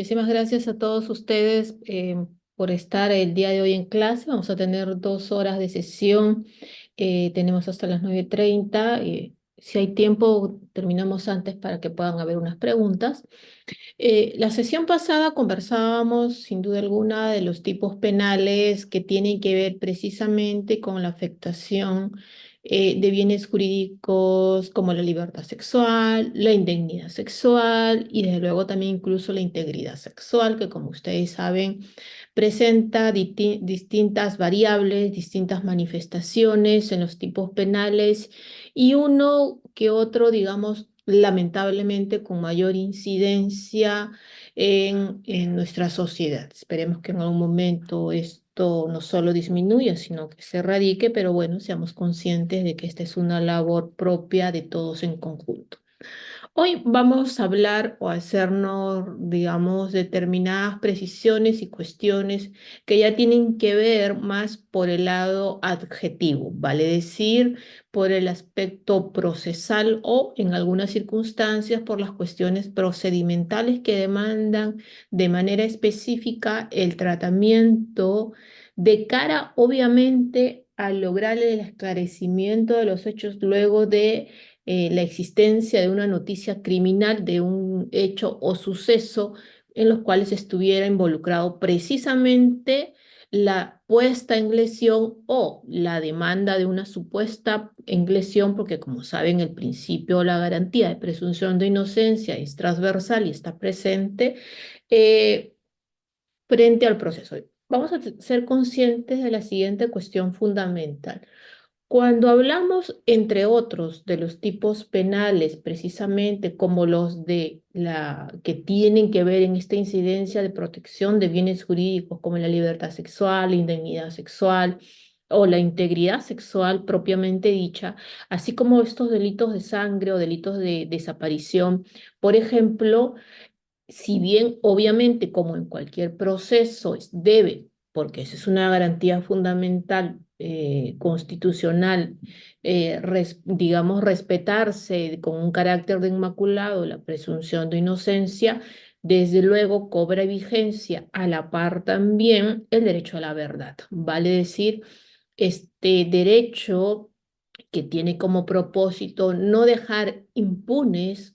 muchísimas gracias a todos ustedes por estar el día de hoy en clase. Vamos a tener 2 horas de sesión. Tenemos hasta las 9:30. Si hay tiempo, terminamos antes para que puedan haber unas preguntas. La sesión pasada conversábamos, sin duda alguna, de los tipos penales que tienen que ver precisamente con la afectación de bienes jurídicos como la libertad sexual, la indemnidad sexual y desde luego también incluso la integridad sexual, que como ustedes saben presenta distintas variables, distintas manifestaciones en los tipos penales y uno que otro, digamos, lamentablemente con mayor incidencia en nuestra sociedad. Esperemos que en algún momento esto no solo disminuya, sino que se erradique, pero bueno, seamos conscientes de que esta es una labor propia de todos en conjunto. Hoy vamos a hablar o a hacernos, digamos, determinadas precisiones y cuestiones que ya tienen que ver más por el lado adjetivo, vale decir, por el aspecto procesal o en algunas circunstancias por las cuestiones procedimentales que demandan de manera específica el tratamiento de cara, obviamente, a lograr el esclarecimiento de los hechos luego de la existencia de una noticia criminal, de un hecho o suceso en los cuales estuviera involucrado precisamente la puesta en lesión o la demanda de una supuesta en lesión, porque como saben, el principio o la garantía de presunción de inocencia es transversal y está presente eh, frente al proceso. Vamos a ser conscientes de la siguiente cuestión fundamental. Cuando hablamos, entre otros, de los tipos penales, precisamente como los de la que tienen que ver en esta incidencia de protección de bienes jurídicos, como la libertad sexual, la indemnidad sexual o la integridad sexual propiamente dicha, así como estos delitos de sangre o delitos de desaparición, por ejemplo, si bien obviamente como en cualquier proceso debe, porque esa es una garantía fundamental constitucional, digamos, respetarse con un carácter de inmaculado la presunción de inocencia, desde luego cobra vigencia a la par también el derecho a la verdad. Vale decir, este derecho que tiene como propósito no dejar impunes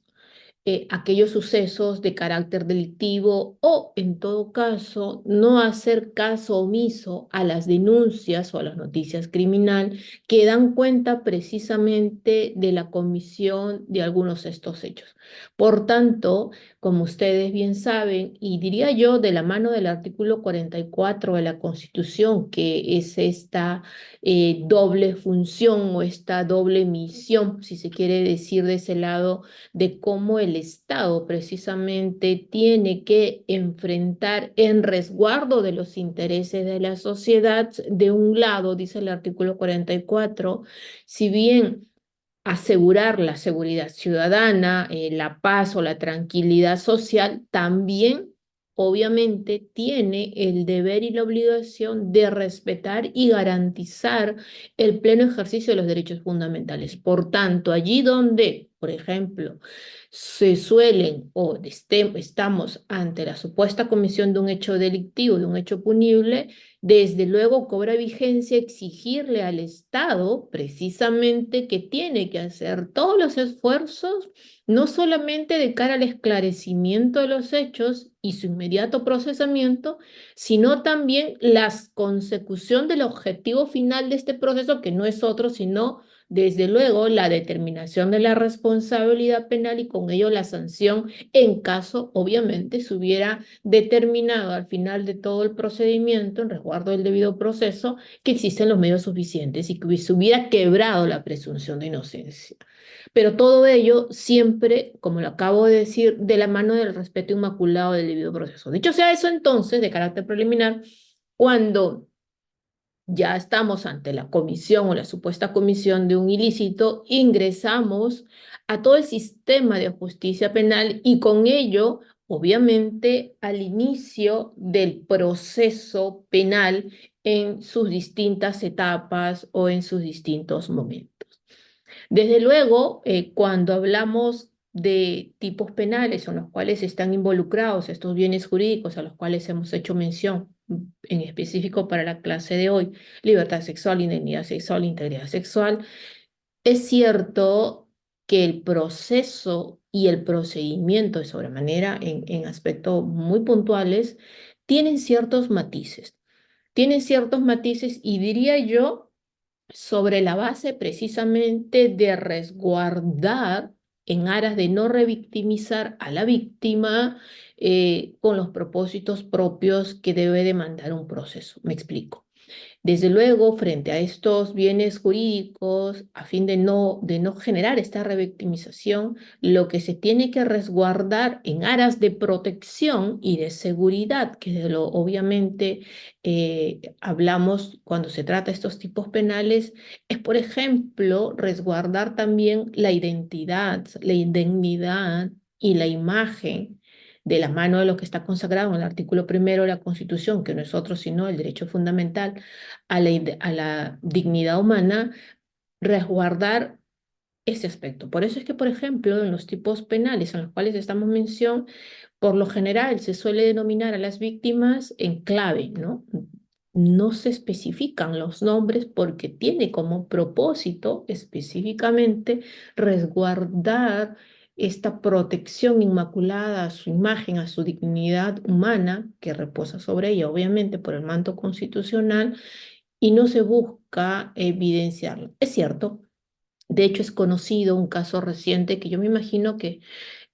aquellos sucesos de carácter delictivo o, en todo caso, no hacer caso omiso a las denuncias o a las noticias criminal que dan cuenta precisamente de la comisión de algunos de estos hechos. Por tanto, como ustedes bien saben, y diría yo de la mano del artículo 44 de la Constitución, que es esta doble función o esta doble misión, si se quiere decir de ese lado, de cómo el Estado precisamente tiene que enfrentar en resguardo de los intereses de la sociedad, de un lado, dice el artículo 44, si bien asegurar la seguridad ciudadana, la paz o la tranquilidad social, también obviamente tiene el deber y la obligación de respetar y garantizar el pleno ejercicio de los derechos fundamentales. Por tanto, allí donde, por ejemplo, se suelen o estamos ante la supuesta comisión de un hecho delictivo, de un hecho punible, desde luego cobra vigencia exigirle al Estado precisamente que tiene que hacer todos los esfuerzos, no solamente de cara al esclarecimiento de los hechos y su inmediato procesamiento, sino también la consecución del objetivo final de este proceso, que no es otro, sino desde luego la determinación de la responsabilidad penal y con ello la sanción en caso, obviamente, se hubiera determinado al final de todo el procedimiento, en resguardo del debido proceso, que existen los medios suficientes y que se hubiera quebrado la presunción de inocencia. Pero todo ello siempre, como lo acabo de decir, de la mano del respeto inmaculado del debido proceso. Dicho sea eso, entonces, de carácter preliminar, cuando ya estamos ante la comisión o la supuesta comisión de un ilícito, ingresamos a todo el sistema de justicia penal y con ello, obviamente, al inicio del proceso penal en sus distintas etapas o en sus distintos momentos. Desde luego, cuando hablamos de tipos penales en los cuales están involucrados estos bienes jurídicos a los cuales hemos hecho mención, en específico para la clase de hoy, libertad sexual, indemnidad sexual, integridad sexual, es cierto que el proceso y el procedimiento de sobremanera en aspectos muy puntuales tienen ciertos matices. Tienen ciertos matices y diría yo sobre la base precisamente de resguardar en aras de no revictimizar a la víctima con los propósitos propios que debe demandar un proceso. Me explico. Desde luego, frente a estos bienes jurídicos, a fin de no generar esta revictimización, lo que se tiene que resguardar en aras de protección y de seguridad, que de lo obviamente hablamos cuando se trata de estos tipos penales, es, por ejemplo, resguardar también la identidad, la indemnidad y la imagen de la mano de lo que está consagrado en el artículo primero de la Constitución, que no es otro sino el derecho fundamental a la dignidad humana, resguardar ese aspecto. Por eso es que, por ejemplo, en los tipos penales en los cuales estamos mención, por lo general se suele denominar a las víctimas en clave, ¿no? No se especifican los nombres porque tiene como propósito específicamente resguardar esta protección inmaculada a su imagen, a su dignidad humana que reposa sobre ella, obviamente por el manto constitucional, y no se busca evidenciarlo. Es cierto, de hecho es conocido un caso reciente que yo me imagino que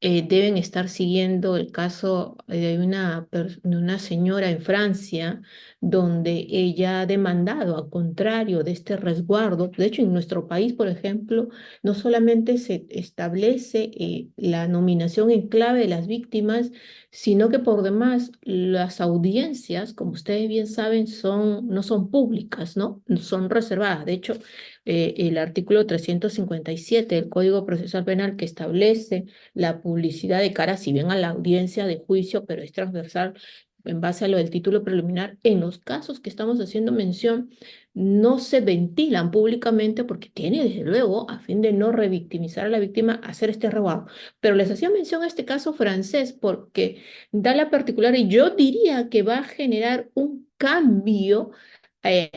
deben estar siguiendo el caso de una señora en Francia donde ella ha demandado, a contrario de este resguardo. De hecho, en nuestro país, por ejemplo, no solamente se establece la nominación en clave de las víctimas, sino que por demás las audiencias, como ustedes bien saben, no son públicas, ¿no? Son reservadas. De hecho, el artículo 357 del Código Procesal Penal que establece la publicidad de cara, si bien a la audiencia de juicio, pero es transversal en base a lo del título preliminar, en los casos que estamos haciendo mención, no se ventilan públicamente porque tiene, desde luego, a fin de no revictimizar a la víctima, hacer este resguardo. Pero les hacía mención a este caso francés porque da la particular y yo diría que va a generar un cambio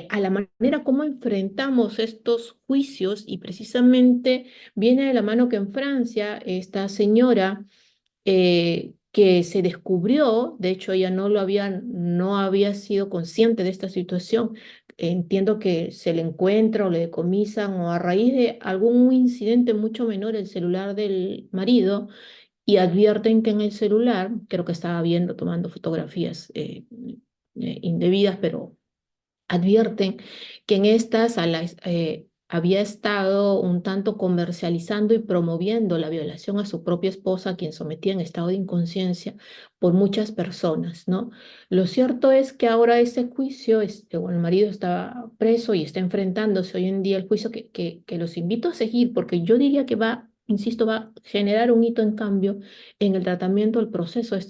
a la manera como enfrentamos estos juicios y precisamente viene de la mano que en Francia esta señora que se descubrió, de hecho ella no había sido consciente de esta situación, entiendo que se le encuentra o le decomisan o a raíz de algún incidente mucho menor el celular del marido y advierten que en el celular, creo que estaba viendo, tomando fotografías indebidas, pero advierten que en estas había estado un tanto comercializando y promoviendo la violación a su propia esposa, a quien sometía en estado de inconsciencia por muchas personas, ¿no? Lo cierto es que ahora ese juicio, bueno, el marido está preso y está enfrentándose hoy en día el juicio que los invito a seguir, porque yo diría que va, insisto, va a generar un hito en cambio en el tratamiento, el proceso de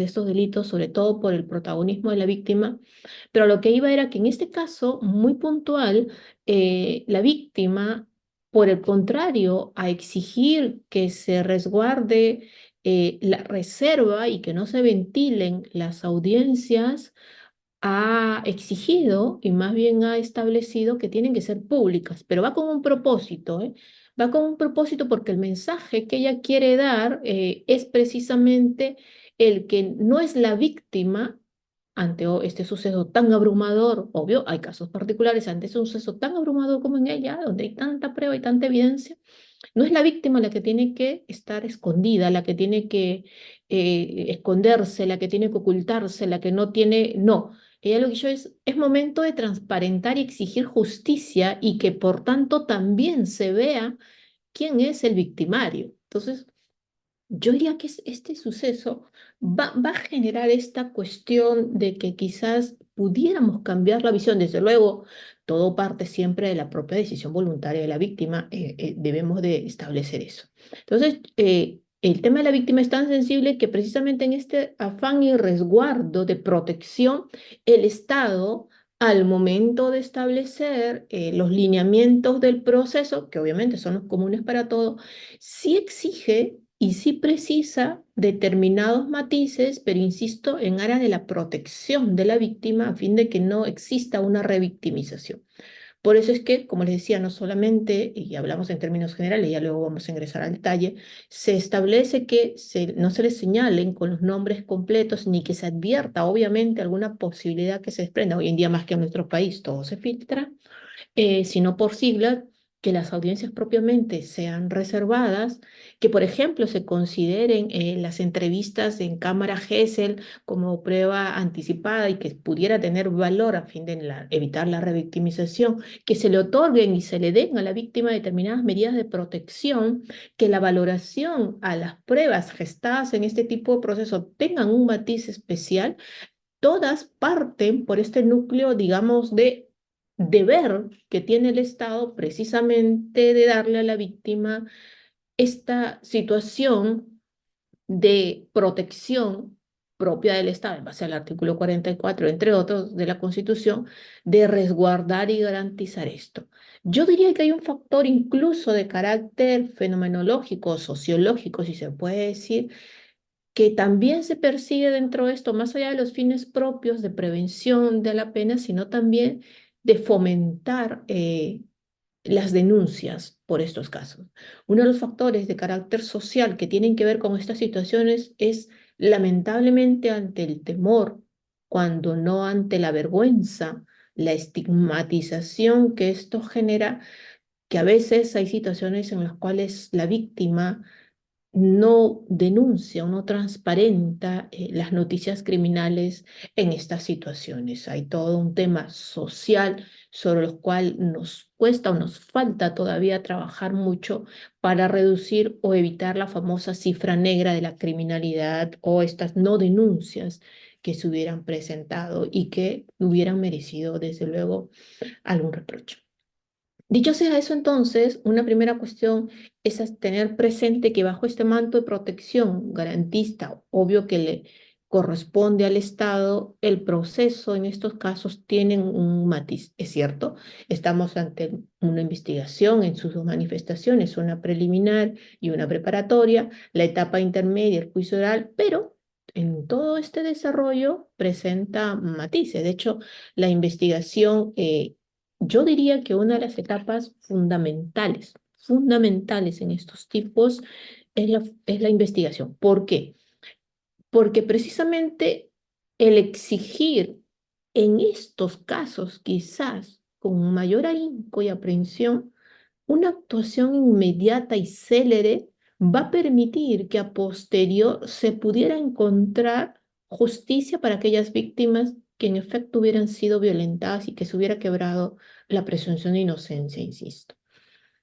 estos delitos, sobre todo por el protagonismo de la víctima, pero lo que iba era que en este caso muy puntual, la víctima, por el contrario, a exigir que se resguarde la reserva y que no se ventilen las audiencias, ha exigido y más bien ha establecido que tienen que ser públicas, pero va con un propósito, ¿eh? Va con un propósito porque el mensaje que ella quiere dar es precisamente el que no es la víctima ante este suceso tan abrumador, obvio, hay casos particulares, ante ese suceso tan abrumador como en ella, donde hay tanta prueba y tanta evidencia, no es la víctima la que tiene que estar escondida, la que tiene que esconderse, la que tiene que ocultarse, la que no tiene, no. Ella lo que yo es momento de transparentar y exigir justicia y que por tanto también se vea quién es el victimario. Entonces, yo diría que este suceso va a generar esta cuestión de que quizás pudiéramos cambiar la visión. Desde luego, todo parte siempre de la propia decisión voluntaria de la víctima. Debemos de establecer eso. Entonces, el tema de la víctima es tan sensible que precisamente en este afán y resguardo de protección, el Estado, al momento de establecer los lineamientos del proceso, que obviamente son los comunes para todos, sí exige y sí precisa determinados matices, pero insisto, en área de la protección de la víctima a fin de que no exista una revictimización. Por eso es que, como les decía, no solamente, y hablamos en términos generales, ya luego vamos a ingresar al detalle, se establece que no se les señalen con los nombres completos ni que se advierta, obviamente, alguna posibilidad que se desprenda. Hoy en día, más que en nuestro país, todo se filtra, sino por siglas, que las audiencias propiamente sean reservadas, que por ejemplo se consideren las entrevistas en cámara Gesell como prueba anticipada y que pudiera tener valor a fin de evitar la revictimización, que se le otorguen y se le den a la víctima determinadas medidas de protección, que la valoración a las pruebas gestadas en este tipo de proceso tengan un matiz especial. Todas parten por este núcleo, digamos, de deber que tiene el Estado precisamente de darle a la víctima esta situación de protección propia del Estado, en base al artículo 44, entre otros, de la Constitución, de resguardar y garantizar esto. Yo diría que hay un factor incluso de carácter fenomenológico, sociológico, si se puede decir, que también se persigue dentro de esto, más allá de los fines propios de prevención de la pena, sino también de fomentar las denuncias por estos casos. Uno de los factores de carácter social que tienen que ver con estas situaciones es lamentablemente ante el temor, cuando no ante la vergüenza, la estigmatización que esto genera, que a veces hay situaciones en las cuales la víctima no denuncia o no transparenta las noticias criminales en estas situaciones. Hay todo un tema social sobre los cual nos cuesta o nos falta todavía trabajar mucho para reducir o evitar la famosa cifra negra de la criminalidad o estas no denuncias que se hubieran presentado y que hubieran merecido, desde luego, algún reproche. Dicho sea eso, entonces, una primera cuestión es tener presente que bajo este manto de protección garantista, obvio que le corresponde al Estado, el proceso en estos casos tiene un matiz, es cierto, estamos ante una investigación en sus dos manifestaciones, una preliminar y una preparatoria, la etapa intermedia, el juicio oral, pero en todo este desarrollo presenta matices. De hecho, la investigación yo diría que una de las etapas fundamentales en estos tipos es la investigación. ¿Por qué? Porque precisamente el exigir en estos casos, quizás con mayor ahínco y aprehensión, una actuación inmediata y célere va a permitir que a posterior se pudiera encontrar justicia para aquellas víctimas que en efecto hubieran sido violentadas y que se hubiera quebrado la presunción de inocencia, insisto.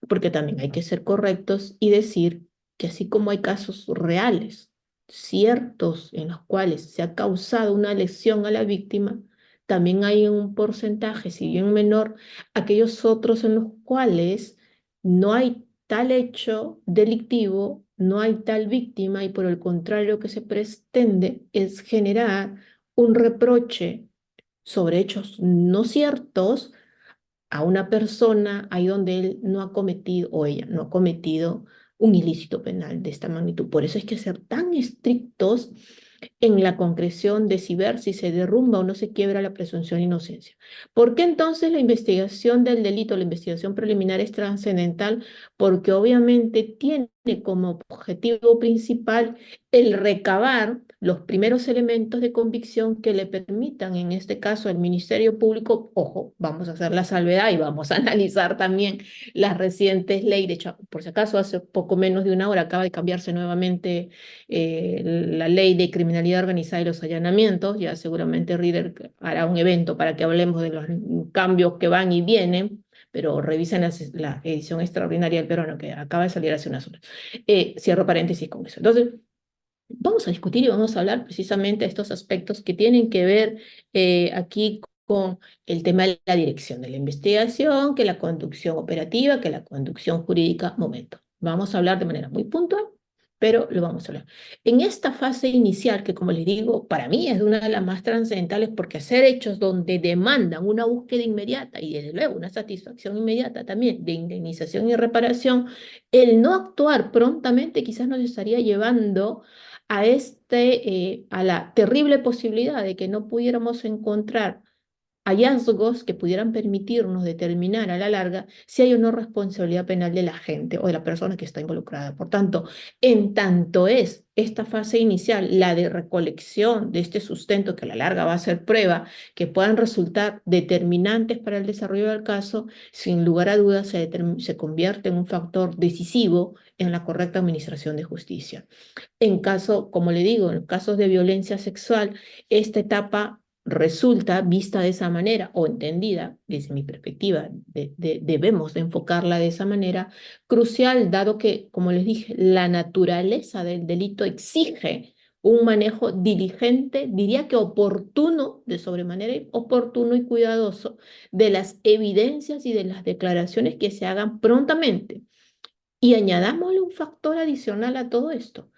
Porque también hay que ser correctos y decir que así como hay casos reales, ciertos, en los cuales se ha causado una lesión a la víctima, también hay un porcentaje, si bien menor, aquellos otros en los cuales no hay tal hecho delictivo, no hay tal víctima y por el contrario lo que se pretende es generar un reproche sobre hechos no ciertos a una persona ahí donde él no ha cometido o ella no ha cometido un ilícito penal de esta magnitud. Por eso hay que ser tan estrictos en la concreción de si ver si se derrumba o no se quiebra la presunción de inocencia. ¿Por qué entonces la investigación del delito, la investigación preliminar es trascendental? Porque obviamente tiene como objetivo principal el recabar los primeros elementos de convicción que le permitan, en este caso, al Ministerio Público, ojo, vamos a hacer la salvedad y vamos a analizar también las recientes leyes. De hecho, por si acaso, hace poco menos de una hora acaba de cambiarse nuevamente la ley de criminalidad organizada y los allanamientos. Ya seguramente Reader hará un evento para que hablemos de los cambios que van y vienen, pero revisen la edición extraordinaria del peruano que acaba de salir hace unas horas. Cierro paréntesis con eso. Entonces, vamos a discutir y vamos a hablar precisamente de estos aspectos que tienen que ver aquí con el tema de la dirección de la investigación, que la conducción operativa, que la conducción jurídica. Momento. Vamos a hablar de manera muy puntual pero lo vamos a hablar. En esta fase inicial, que como les digo, para mí es una de las más trascendentales porque hacer hechos donde demandan una búsqueda inmediata y desde luego una satisfacción inmediata también de indemnización y reparación, el no actuar prontamente quizás nos estaría llevando a la terrible posibilidad de que no pudiéramos encontrar hallazgos que pudieran permitirnos determinar a la larga si hay o no responsabilidad penal de la gente o de la persona que está involucrada. Por tanto, en tanto es esta fase inicial, la de recolección de este sustento que a la larga va a ser prueba, que puedan resultar determinantes para el desarrollo del caso, sin lugar a dudas se convierte en un factor decisivo en la correcta administración de justicia. En caso, como le digo, en casos de violencia sexual, esta etapa resulta vista de esa manera o entendida desde mi perspectiva, debemos de enfocarla de esa manera, crucial, dado que, como les dije, la naturaleza del delito exige un manejo diligente, diría que oportuno, de sobremanera oportuno y cuidadoso, de las evidencias y de las declaraciones que se hagan prontamente. Y añadámosle un factor adicional a todo esto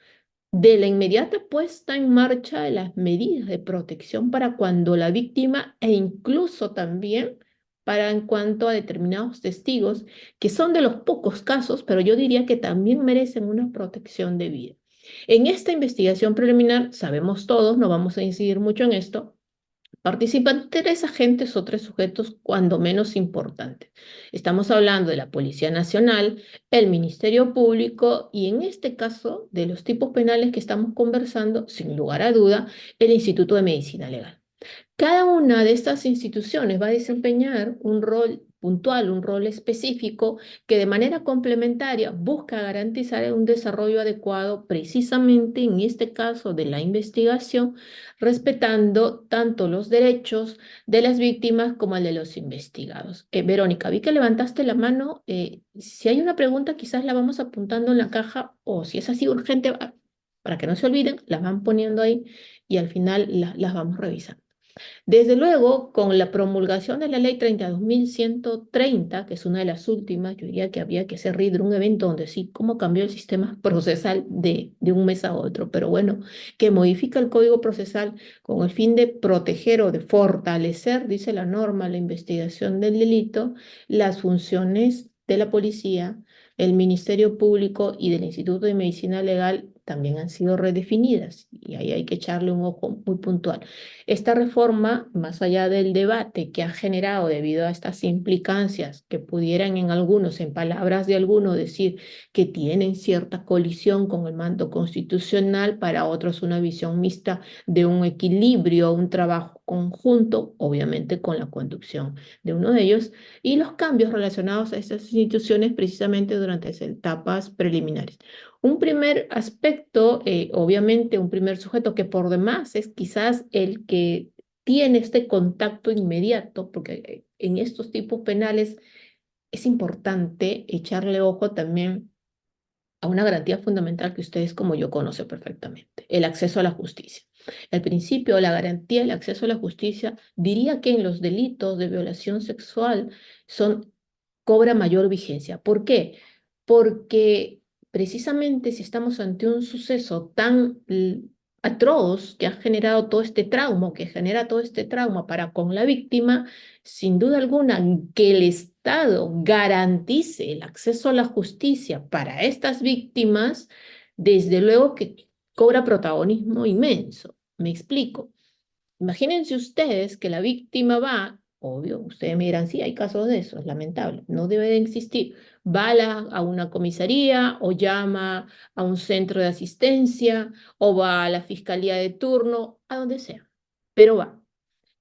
de la inmediata puesta en marcha de las medidas de protección para cuando la víctima e incluso también para en cuanto a determinados testigos, que son de los pocos casos, pero yo diría que también merecen una protección debida. En esta investigación preliminar, sabemos todos, no vamos a incidir mucho en esto, participan tres agentes o tres sujetos cuando menos importantes. Estamos hablando de la Policía Nacional, el Ministerio Público y en este caso de los tipos penales que estamos conversando, sin lugar a duda, el Instituto de Medicina Legal. Cada una de estas instituciones va a desempeñar un rol puntual, un rol específico que de manera complementaria busca garantizar un desarrollo adecuado precisamente en este caso de la investigación, respetando tanto los derechos de las víctimas como el de los investigados. Verónica, vi que levantaste la mano. Si hay una pregunta, quizás la vamos apuntando en la caja o si es así urgente, para que no se olviden, las van poniendo ahí y al final las vamos revisando. Desde luego, con la promulgación de la ley 32.130, que es una de las últimas, yo diría que había que hacer RIDR, un evento donde sí, cómo cambió el sistema procesal de un mes a otro, pero bueno, que modifica el código procesal con el fin de proteger o de fortalecer, dice la norma, la investigación del delito, las funciones de la policía, el Ministerio Público y del Instituto de Medicina Legal también han sido redefinidas y ahí hay que echarle un ojo muy puntual. Esta reforma, más allá del debate que ha generado debido a estas implicancias que pudieran en algunos, en palabras de algunos, decir que tienen cierta colisión con el mandato constitucional, para otros una visión mixta de un equilibrio, un trabajo conjunto, obviamente con la conducción de uno de ellos, y los cambios relacionados a estas instituciones precisamente durante esas etapas preliminares. Un primer aspecto, obviamente un primer sujeto que por demás es quizás el que tiene este contacto inmediato, porque en estos tipos penales es importante echarle ojo también a una garantía fundamental que ustedes como yo conocen perfectamente, el acceso a la justicia. El principio, la garantía del acceso a la justicia, diría que en los delitos de violación sexual cobra mayor vigencia. ¿Por qué? Porque precisamente si estamos ante un suceso tan atroz que ha generado todo este trauma, que genera todo este trauma para con la víctima, sin duda alguna que el Estado garantice el acceso a la justicia para estas víctimas, desde luego que cobra protagonismo inmenso. Me explico. Imagínense ustedes que la víctima va, obvio, ustedes me dirán, sí, hay casos de eso, es lamentable, no debe de existir. Va a una comisaría o llama a un centro de asistencia o va a la fiscalía de turno, a donde sea, pero va.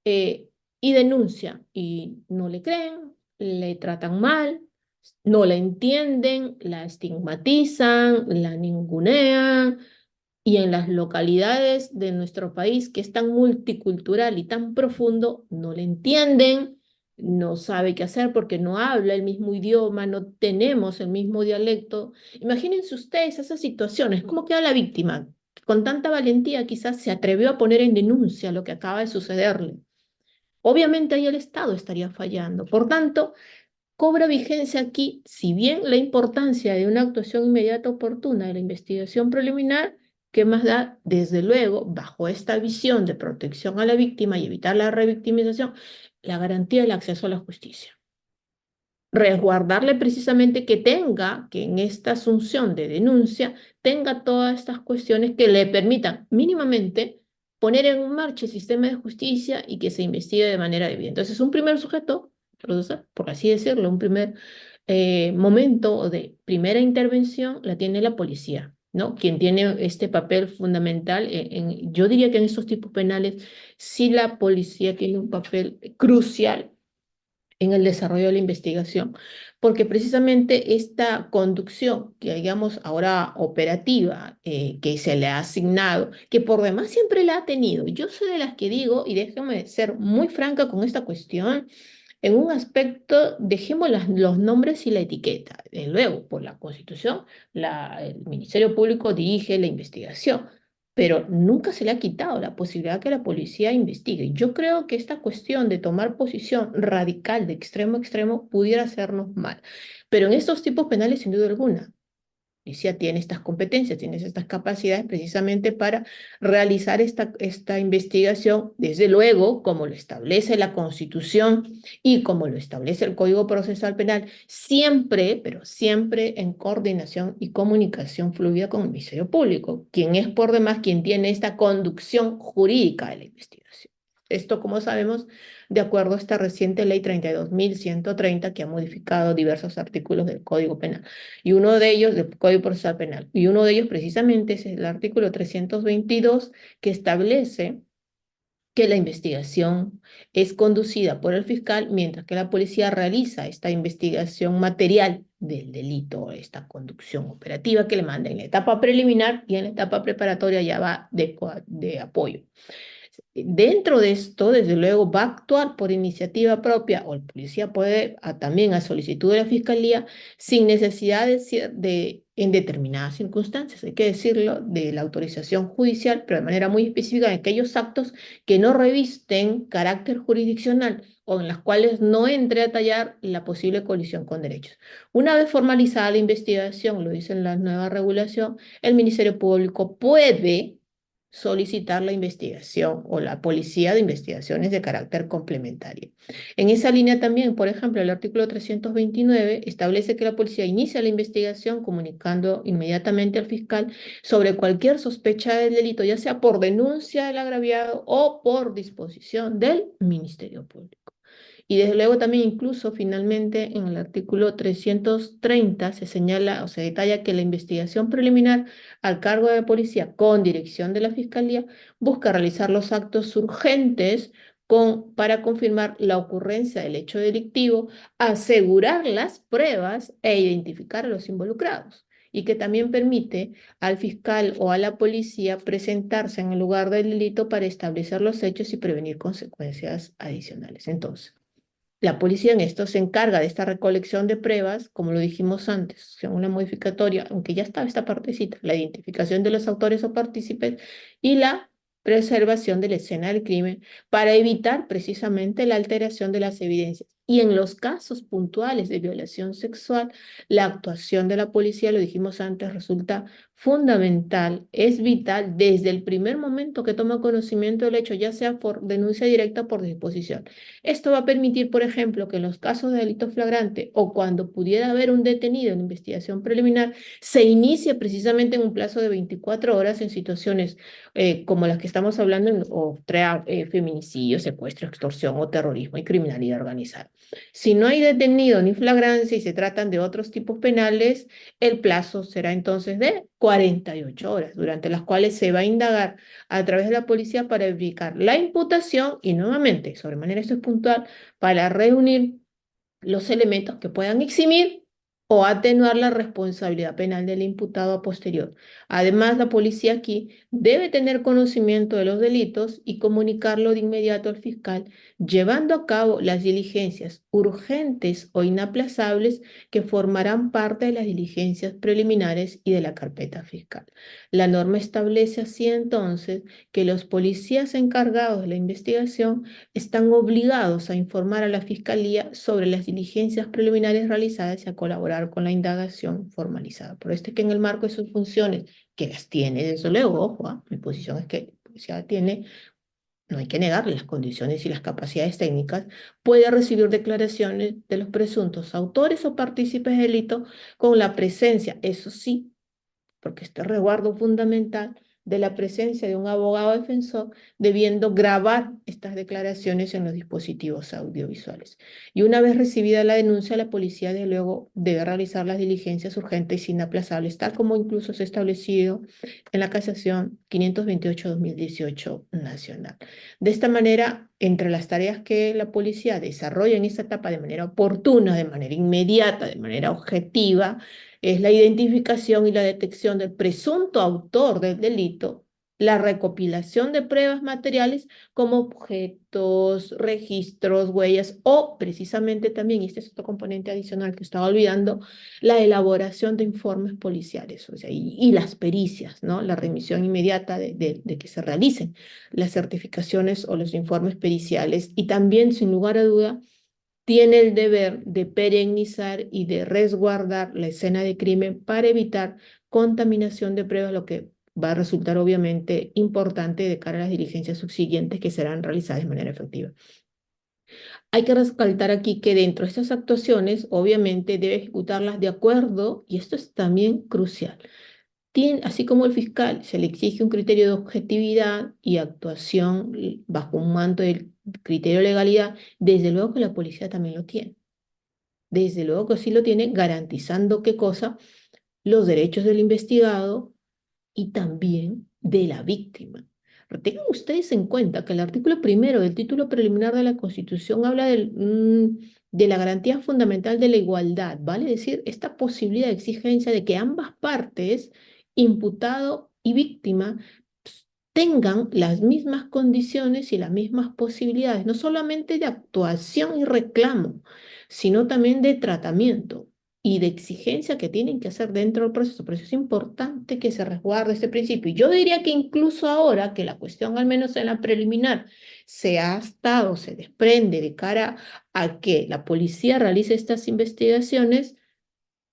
Y denuncia y no le creen, le tratan mal, no la entienden, la estigmatizan, la ningunean, y en las localidades de nuestro país, que es tan multicultural y tan profundo, no le entienden, no sabe qué hacer porque no habla el mismo idioma, no tenemos el mismo dialecto. Imagínense ustedes esas situaciones, ¿cómo queda la víctima? Con tanta valentía quizás se atrevió a poner en denuncia lo que acaba de sucederle. Obviamente ahí el Estado estaría fallando. Por tanto, cobra vigencia aquí, si bien la importancia de una actuación inmediata oportuna de la investigación preliminar, ¿qué más da? Desde luego, bajo esta visión de protección a la víctima y evitar la revictimización, la garantía del acceso a la justicia. Resguardarle precisamente que tenga, que en esta asunción de denuncia, tenga todas estas cuestiones que le permitan mínimamente poner en marcha el sistema de justicia y que se investigue de manera debida. Entonces, un primer sujeto, por así decirlo, un primer momento de primera intervención la tiene la policía, ¿no? Quien tiene este papel fundamental, yo diría que en estos tipos penales, sí la policía tiene un papel crucial en el desarrollo de la investigación, porque precisamente esta conducción, que digamos ahora operativa, que se le ha asignado, que por demás siempre la ha tenido, yo soy de las que digo, y déjame ser muy franca con esta cuestión, en un aspecto, dejemos los nombres y la etiqueta. Luego, por la Constitución, el Ministerio Público dirige la investigación, pero nunca se le ha quitado la posibilidad que la policía investigue. Yo creo que esta cuestión de tomar posición radical de extremo a extremo pudiera hacernos mal, pero en estos tipos penales, sin duda alguna, policía tiene estas competencias, tiene estas capacidades precisamente para realizar esta investigación, desde luego, como lo establece la Constitución y como lo establece el Código Procesal Penal, siempre, pero siempre en coordinación y comunicación fluida con el Ministerio Público, quien es por demás quien tiene esta conducción jurídica de la investigación. Esto, como sabemos, de acuerdo a esta reciente ley 32.130 que ha modificado diversos artículos del Código Penal. Y uno de ellos, del Código Procesal Penal, y uno de ellos precisamente es el artículo 322 que establece que la investigación es conducida por el fiscal mientras que la policía realiza esta investigación material del delito, esta conducción operativa que le manda en la etapa preliminar y en la etapa preparatoria ya va de apoyo. Dentro de esto, desde luego, va a actuar por iniciativa propia o el policía puede también a solicitud de la fiscalía sin necesidad en determinadas circunstancias, hay que decirlo, de la autorización judicial, pero de manera muy específica en aquellos actos que no revisten carácter jurisdiccional o en las cuales no entre a tallar la posible colisión con derechos. Una vez formalizada la investigación, lo dice la nueva regulación, el Ministerio Público puede solicitar la investigación o la policía de investigaciones de carácter complementario. En esa línea también, por ejemplo, el artículo 329 establece que la policía inicia la investigación comunicando inmediatamente al fiscal sobre cualquier sospecha del delito, ya sea por denuncia del agraviado o por disposición del Ministerio Público. Y desde luego también incluso finalmente en el artículo 330 se señala o se detalla que la investigación preliminar al cargo de la policía con dirección de la Fiscalía busca realizar los actos urgentes para confirmar la ocurrencia del hecho delictivo, asegurar las pruebas e identificar a los involucrados. Y que también permite al fiscal o a la policía presentarse en el lugar del delito para establecer los hechos y prevenir consecuencias adicionales. Entonces, la policía en esto se encarga de esta recolección de pruebas, como lo dijimos antes, según la modificatoria, aunque ya estaba esta partecita, la identificación de los autores o partícipes y la preservación de la escena del crimen para evitar precisamente la alteración de las evidencias. Y en los casos puntuales de violación sexual, la actuación de la policía, lo dijimos antes, resulta fundamental, es vital desde el primer momento que toma conocimiento del hecho, ya sea por denuncia directa o por disposición. Esto va a permitir, por ejemplo, que en los casos de delito flagrante o cuando pudiera haber un detenido en investigación preliminar, se inicie precisamente en un plazo de 24 horas en situaciones como las que estamos hablando, feminicidio, secuestro, extorsión o terrorismo y criminalidad organizada. Si no hay detenido ni flagrancia y se tratan de otros tipos penales, el plazo será entonces de 48 horas, durante las cuales se va a indagar a través de la policía para verificar la imputación y nuevamente, sobre manera esto es puntual, para reunir los elementos que puedan eximir o atenuar la responsabilidad penal del imputado a posterior. Además, la policía aquí debe tener conocimiento de los delitos y comunicarlo de inmediato al fiscal, llevando a cabo las diligencias urgentes o inaplazables que formarán parte de las diligencias preliminares y de la carpeta fiscal. La norma establece así entonces que los policías encargados de la investigación están obligados a informar a la Fiscalía sobre las diligencias preliminares realizadas y a colaborar con la indagación formalizada. Por esto es que en el marco de sus funciones, que las tiene, desde luego, ojo, mi posición es que la policía tiene, no hay que negarle las condiciones y las capacidades técnicas, puede recibir declaraciones de los presuntos autores o partícipes del delito con la presencia, eso sí, porque este resguardo fundamental de la presencia de un abogado defensor, debiendo grabar estas declaraciones en los dispositivos audiovisuales. Y una vez recibida la denuncia, la policía, de luego, debe realizar las diligencias urgentes e inaplazables, tal como incluso se ha establecido en la casación 528-2018 nacional. De esta manera, entre las tareas que la policía desarrolla en esta etapa de manera oportuna, de manera inmediata, de manera objetiva, es la identificación y la detección del presunto autor del delito, la recopilación de pruebas materiales como objetos, registros, huellas o precisamente también, y este es otro componente adicional que estaba olvidando, la elaboración de informes policiales, o sea, y las pericias, ¿no? La remisión inmediata de que se realicen las certificaciones o los informes periciales y también, sin lugar a duda, tiene el deber de perennizar y de resguardar la escena de crimen para evitar contaminación de pruebas, lo que va a resultar obviamente importante de cara a las diligencias subsiguientes que serán realizadas de manera efectiva. Hay que resaltar aquí que dentro de estas actuaciones, obviamente, debe ejecutarlas de acuerdo, y esto es también crucial. Así como el fiscal se le exige un criterio de objetividad y actuación bajo un manto del criterio de legalidad, desde luego que la policía también lo tiene. Desde luego que sí lo tiene, garantizando qué cosa, los derechos del investigado y también de la víctima. Tengan ustedes en cuenta que el artículo primero del título preliminar de la Constitución habla de la garantía fundamental de la igualdad, ¿vale? Es decir, esta posibilidad de exigencia de que ambas partes, imputado y víctima, tengan las mismas condiciones y las mismas posibilidades, no solamente de actuación y reclamo, sino también de tratamiento y de exigencia que tienen que hacer dentro del proceso. Por eso es importante que se resguarde este principio. Y yo diría que incluso ahora que la cuestión, al menos en la preliminar, se desprende de cara a que la policía realice estas investigaciones,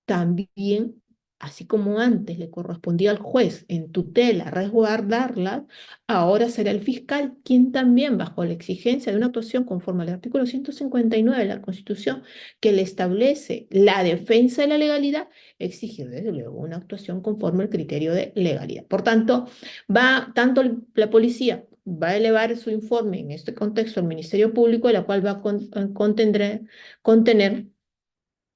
también, así como antes le correspondía al juez en tutela resguardarlas, ahora será el fiscal quien también, bajo la exigencia de una actuación conforme al artículo 159 de la Constitución, que le establece la defensa de la legalidad, exigir desde luego una actuación conforme al criterio de legalidad. Por tanto, tanto la policía va a elevar su informe en este contexto al Ministerio Público, la cual va a contener,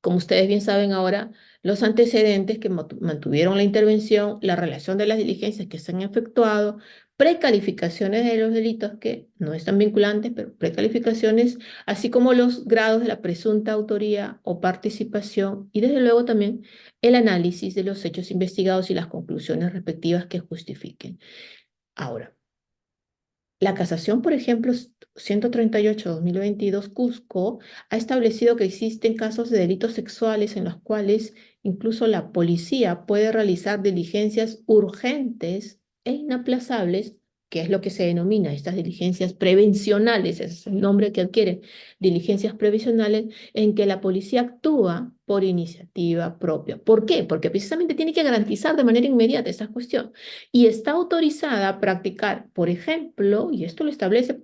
como ustedes bien saben ahora, los antecedentes que mantuvieron la intervención, la relación de las diligencias que se han efectuado, precalificaciones de los delitos que no están vinculantes, pero precalificaciones, así como los grados de la presunta autoría o participación y desde luego también el análisis de los hechos investigados y las conclusiones respectivas que justifiquen. Ahora, la casación, por ejemplo, 138-2022 Cusco, ha establecido que existen casos de delitos sexuales en los cuales incluso la policía puede realizar diligencias urgentes e inaplazables, que es lo que se denomina estas diligencias prevencionales, ese es el nombre que adquieren, diligencias prevencionales, en que la policía actúa por iniciativa propia. ¿Por qué? Porque precisamente tiene que garantizar de manera inmediata esta cuestión y está autorizada a practicar, por ejemplo, y esto lo establece,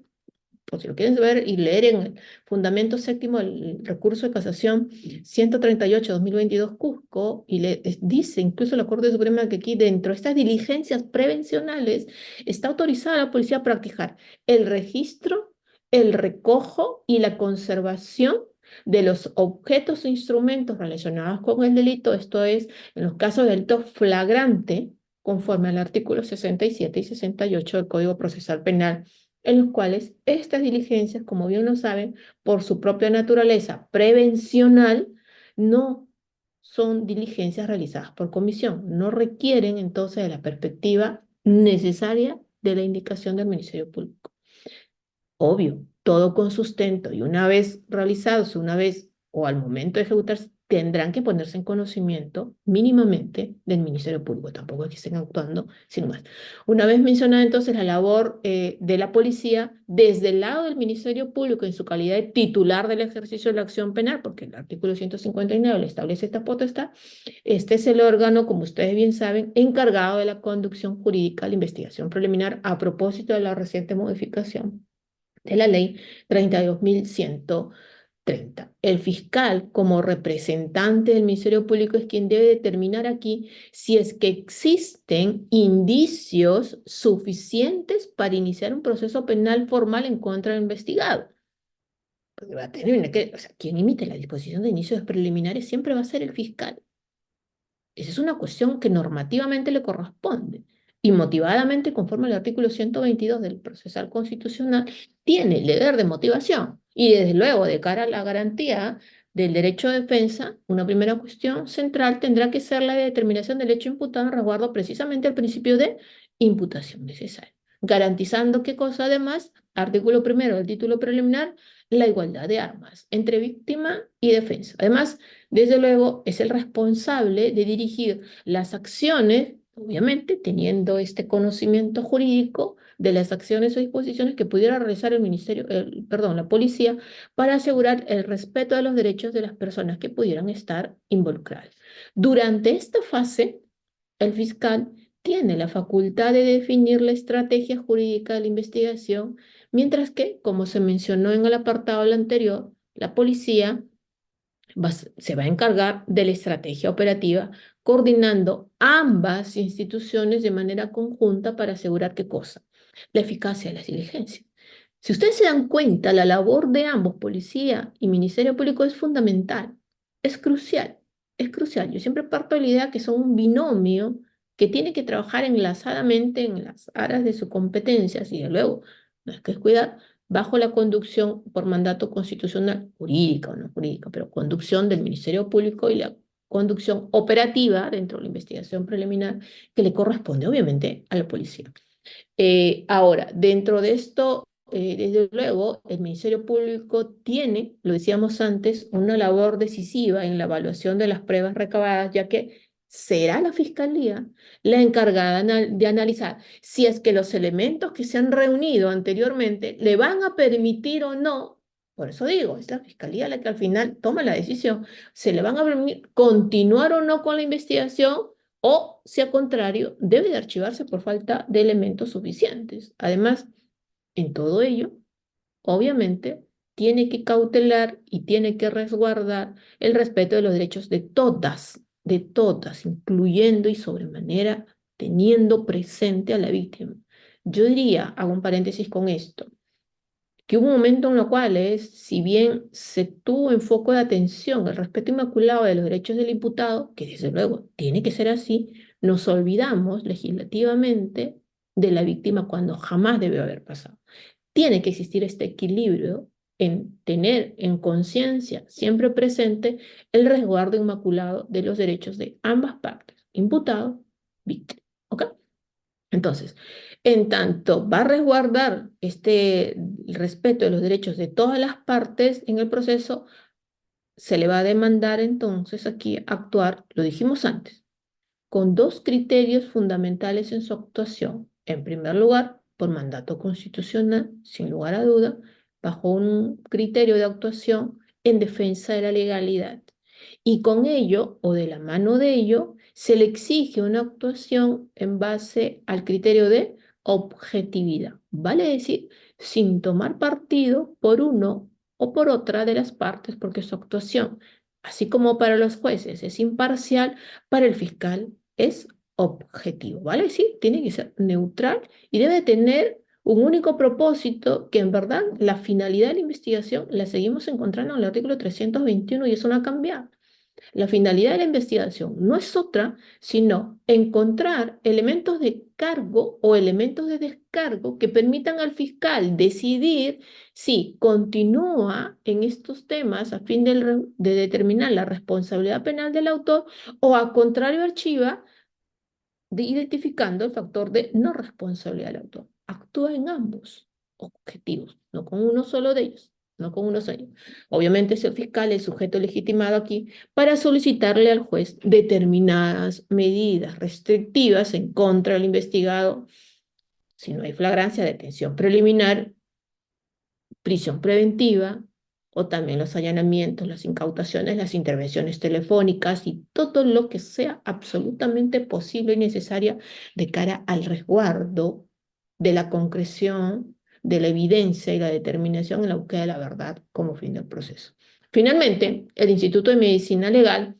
por si lo quieren ver y leer en el fundamento séptimo del recurso de casación 138-2022 Cusco, y dice incluso la Corte Suprema que aquí dentro de estas diligencias prevencionales está autorizada la policía a practicar el registro, el recojo y la conservación de los objetos e instrumentos relacionados con el delito, esto es, en los casos de delito flagrante, conforme al artículo 67 y 68 del Código Procesal Penal, en los cuales estas diligencias, como bien lo saben, por su propia naturaleza prevencional, no son diligencias realizadas por comisión, no requieren entonces de la perspectiva necesaria de la indicación del Ministerio Público. Obvio, todo con sustento y una vez realizados, una vez o al momento de ejecutarse, tendrán que ponerse en conocimiento mínimamente del Ministerio Público. Tampoco es que estén actuando sin más. Una vez mencionada entonces la labor de la policía, desde el lado del Ministerio Público en su calidad de titular del ejercicio de la acción penal, porque el artículo 159 le establece esta potestad, este es el órgano, como ustedes bien saben, encargado de la conducción jurídica de la investigación preliminar a propósito de la reciente modificación de la ley 32.130. El fiscal, como representante del Ministerio Público, es quien debe determinar aquí si es que existen indicios suficientes para iniciar un proceso penal formal en contra del investigado. Porque va a tener que, o sea, quien emite la disposición de inicios preliminares siempre va a ser el fiscal. Esa es una cuestión que normativamente le corresponde y motivadamente, conforme al artículo 122 del procesal constitucional, tiene el deber de motivación. Y desde luego, de cara a la garantía del derecho de defensa, una primera cuestión central tendrá que ser la de determinación del hecho imputado en resguardo precisamente al principio de imputación necesaria. Garantizando qué cosa además, artículo primero del título preliminar, la igualdad de armas entre víctima y defensa. Además, desde luego, es el responsable de dirigir las acciones, obviamente teniendo este conocimiento jurídico de las acciones o disposiciones que pudiera realizar el ministerio, perdón, la policía, para asegurar el respeto de los derechos de las personas que pudieran estar involucradas. Durante esta fase, el fiscal tiene la facultad de definir la estrategia jurídica de la investigación, mientras que, como se mencionó en el apartado anterior, la policía se va a encargar de la estrategia operativa, coordinando ambas instituciones de manera conjunta para asegurar qué cosa, la eficacia de las diligencias. Si ustedes se dan cuenta, la labor de ambos, policía y Ministerio Público, es fundamental, es crucial, es crucial. Yo siempre parto de la idea que son un binomio que tiene que trabajar enlazadamente en las áreas de sus competencias y de luego, no es que es cuidar, bajo la conducción por mandato constitucional, jurídica o no jurídica, pero conducción del Ministerio Público y la conducción operativa dentro de la investigación preliminar que le corresponde obviamente a la policía. Ahora, dentro de esto, desde luego, el Ministerio Público tiene, lo decíamos antes, una labor decisiva en la evaluación de las pruebas recabadas, ya que será la Fiscalía la encargada de analizar si es que los elementos que se han reunido anteriormente le van a permitir o no. Por eso digo, es la Fiscalía la que al final toma la decisión, se le van a permitir continuar o no con la investigación o, si al contrario, debe de archivarse por falta de elementos suficientes. Además, en todo ello, obviamente, tiene que cautelar y tiene que resguardar el respeto de los derechos de todas, incluyendo y sobremanera teniendo presente a la víctima. Yo diría, hago un paréntesis con esto, que hubo un momento en el cual si bien se tuvo en foco de atención el respeto inmaculado de los derechos del imputado, que desde luego tiene que ser así, nos olvidamos legislativamente de la víctima cuando jamás debió haber pasado. Tiene que existir este equilibrio en tener en conciencia siempre presente el resguardo inmaculado de los derechos de ambas partes, imputado, víctima. ¿Ok? Entonces, en tanto va a resguardar el respeto de los derechos de todas las partes en el proceso, se le va a demandar entonces aquí actuar, lo dijimos antes, con dos criterios fundamentales en su actuación. En primer lugar, por mandato constitucional, sin lugar a duda, bajo un criterio de actuación en defensa de la legalidad. Y con ello, o de la mano de ello, se le exige una actuación en base al criterio de objetividad, vale decir, sin tomar partido por uno o por otra de las partes, porque su actuación, así como para los jueces es imparcial, para el fiscal es objetivo, ¿vale? Sí, tiene que ser neutral y debe tener un único propósito que en verdad la finalidad de la investigación la seguimos encontrando en el artículo 321 y eso no ha cambiado. La finalidad de la investigación no es otra, sino encontrar elementos de cargo o elementos de descargo que permitan al fiscal decidir si continúa en estos temas a fin de determinar la responsabilidad penal del autor o, al contrario, archiva identificando el factor de no responsabilidad del autor. Actúa en ambos objetivos, no con uno solo de ellos, no con uno solo. Obviamente es el fiscal el sujeto legitimado aquí para solicitarle al juez determinadas medidas restrictivas en contra del investigado, si no hay flagrancia, detención preliminar, prisión preventiva, o también los allanamientos, las incautaciones, las intervenciones telefónicas y todo lo que sea absolutamente posible y necesaria de cara al resguardo de la concreción, de la evidencia y la determinación en la búsqueda de la verdad como fin del proceso. Finalmente, el Instituto de Medicina Legal,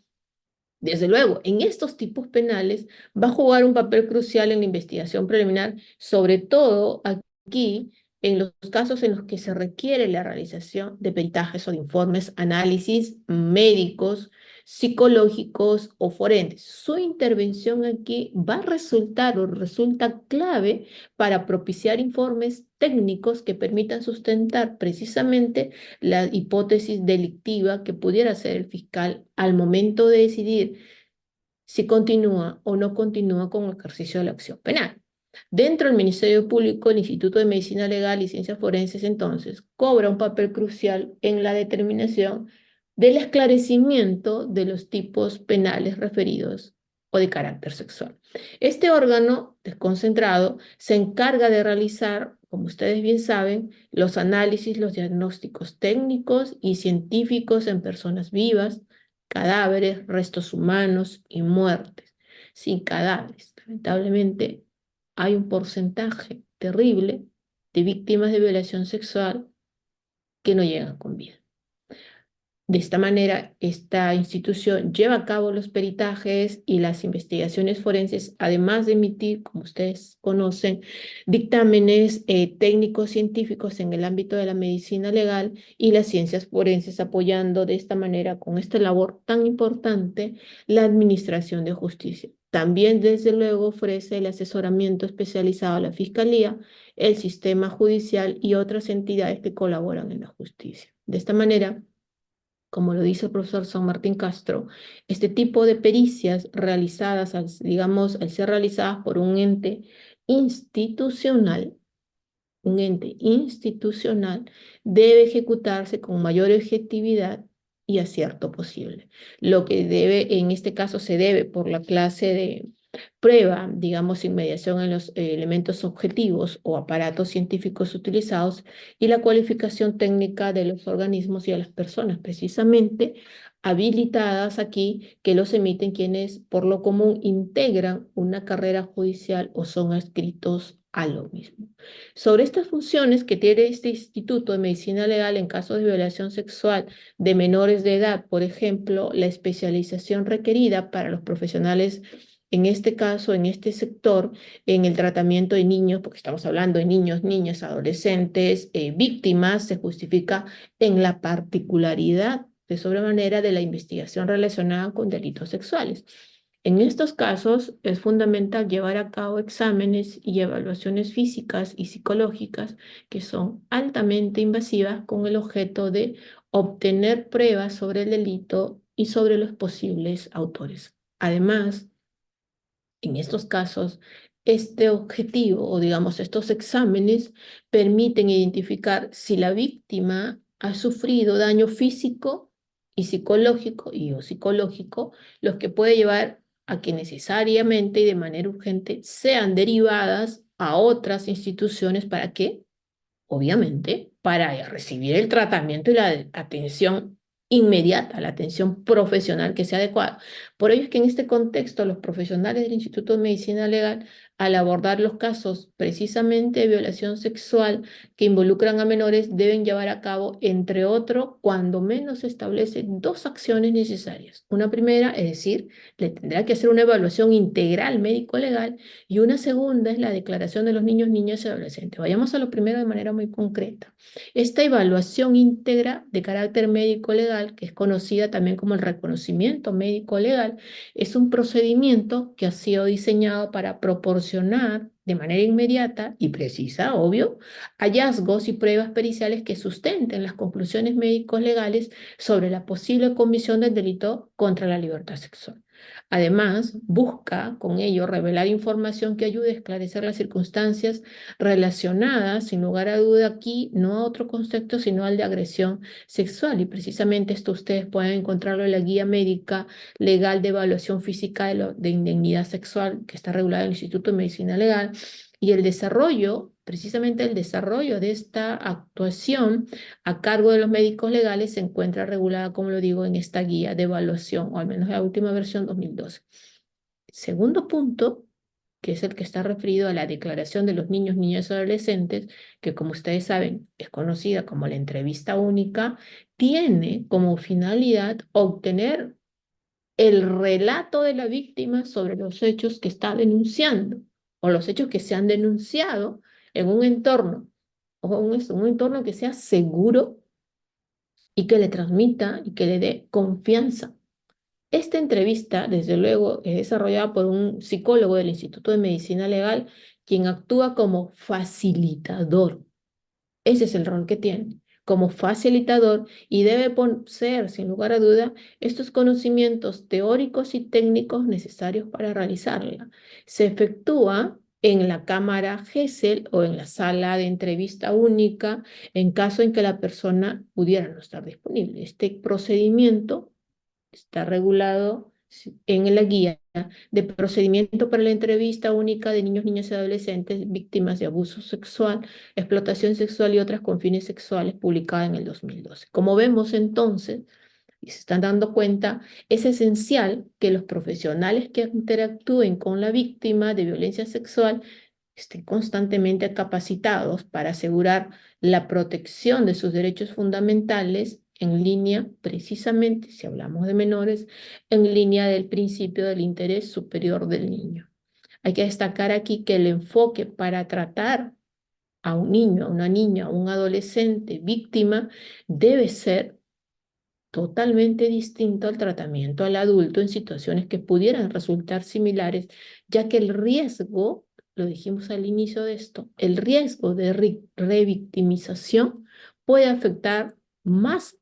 desde luego, en estos tipos penales va a jugar un papel crucial en la investigación preliminar, sobre todo aquí en los casos en los que se requiere la realización de peritajes o de informes, análisis médicos, psicológicos o forenses. Su intervención aquí va a resultar o resulta clave para propiciar informes técnicos que permitan sustentar precisamente la hipótesis delictiva que pudiera hacer el fiscal al momento de decidir si continúa o no continúa con el ejercicio de la acción penal. Dentro del Ministerio Público, el Instituto de Medicina Legal y Ciencias Forenses, entonces, cobra un papel crucial en la determinación del esclarecimiento de los tipos penales referidos o de carácter sexual. Este órgano desconcentrado se encarga de realizar, como ustedes bien saben, los análisis, los diagnósticos técnicos y científicos en personas vivas, cadáveres, restos humanos y muertes. Sin cadáveres, lamentablemente, hay un porcentaje terrible de víctimas de violación sexual que no llegan con vida. De esta manera, esta institución lleva a cabo los peritajes y las investigaciones forenses, además de emitir, como ustedes conocen, dictámenes técnicos científicos en el ámbito de la medicina legal y las ciencias forenses, apoyando de esta manera, con esta labor tan importante, la administración de justicia. También, desde luego, ofrece el asesoramiento especializado a la Fiscalía, el sistema judicial y otras entidades que colaboran en la justicia. De esta manera, como lo dice el profesor San Martín Castro, este tipo de pericias realizadas, digamos, al ser realizadas por un ente institucional, debe ejecutarse con mayor objetividad y acierto posible. Lo que debe, en este caso, se debe por la clase de prueba, digamos, inmediación en los elementos objetivos o aparatos científicos utilizados y la cualificación técnica de los organismos y a las personas, precisamente habilitadas aquí, que los emiten quienes por lo común integran una carrera judicial o son adscritos a lo mismo. Sobre estas funciones que tiene este Instituto de Medicina Legal en casos de violación sexual de menores de edad, por ejemplo, la especialización requerida para los profesionales, en este caso, en este sector, en el tratamiento de niños, porque estamos hablando de niños, niñas, adolescentes, víctimas, se justifica en la particularidad de sobremanera de la investigación relacionada con delitos sexuales. En estos casos es fundamental llevar a cabo exámenes y evaluaciones físicas y psicológicas que son altamente invasivas con el objeto de obtener pruebas sobre el delito y sobre los posibles autores. Además, en estos casos, este objetivo o digamos estos exámenes permiten identificar si la víctima ha sufrido daño físico y psicológico o psicológico, los que puede llevar a que necesariamente y de manera urgente sean derivadas a otras instituciones. ¿Para qué? Obviamente, para recibir el tratamiento y la atención inmediata, la atención profesional que sea adecuada. Por ello es que en este contexto los profesionales del Instituto de Medicina Legal al abordar los casos precisamente de violación sexual que involucran a menores, deben llevar a cabo, entre otros, cuando menos se establecen dos acciones necesarias. Una primera, es decir, le tendrá que hacer una evaluación integral médico-legal, y una segunda es la declaración de los niños, niñas y adolescentes. Vayamos a lo primero de manera muy concreta. Esta evaluación íntegra de carácter médico-legal, que es conocida también como el reconocimiento médico-legal, es un procedimiento que ha sido diseñado para proporcionar de manera inmediata y precisa, obvio, hallazgos y pruebas periciales que sustenten las conclusiones médicos legales sobre la posible comisión del delito contra la libertad sexual. Además, busca con ello revelar información que ayude a esclarecer las circunstancias relacionadas, sin lugar a duda aquí, no a otro concepto, sino al de agresión sexual. Y precisamente esto ustedes pueden encontrarlo en la guía médica legal de evaluación física de indemnidad sexual, que está regulada en el Instituto de Medicina Legal. Y el desarrollo, precisamente el desarrollo de esta actuación a cargo de los médicos legales se encuentra regulada, como lo digo, en esta guía de evaluación, o al menos la última versión 2012. Segundo punto, que es el que está referido a la declaración de los niños, niñas y adolescentes, que como ustedes saben es conocida como la entrevista única, tiene como finalidad obtener el relato de la víctima sobre los hechos que está denunciando o los hechos que se han denunciado en un entorno, o un entorno que sea seguro y que le transmita y que le dé confianza. Esta entrevista, desde luego, es desarrollada por un psicólogo del Instituto de Medicina Legal, quien actúa como facilitador. Ese es el rol que tiene, como facilitador, y debe poseer, sin lugar a duda, estos conocimientos teóricos y técnicos necesarios para realizarla. Se efectúa en la cámara GESEL o en la sala de entrevista única, en caso en que la persona pudiera no estar disponible. Este procedimiento está regulado en la guía de procedimiento para la entrevista única de niños, niñas y adolescentes víctimas de abuso sexual, explotación sexual y otras con fines sexuales, publicada en el 2012. Como vemos entonces, y se están dando cuenta, es esencial que los profesionales que interactúen con la víctima de violencia sexual estén constantemente capacitados para asegurar la protección de sus derechos fundamentales en línea, precisamente, si hablamos de menores, en línea del principio del interés superior del niño. Hay que destacar aquí que el enfoque para tratar a un niño, a una niña, a un adolescente víctima debe ser totalmente distinto al tratamiento al adulto en situaciones que pudieran resultar similares, ya que el riesgo, lo dijimos al inicio de esto, el riesgo de revictimización puede afectar más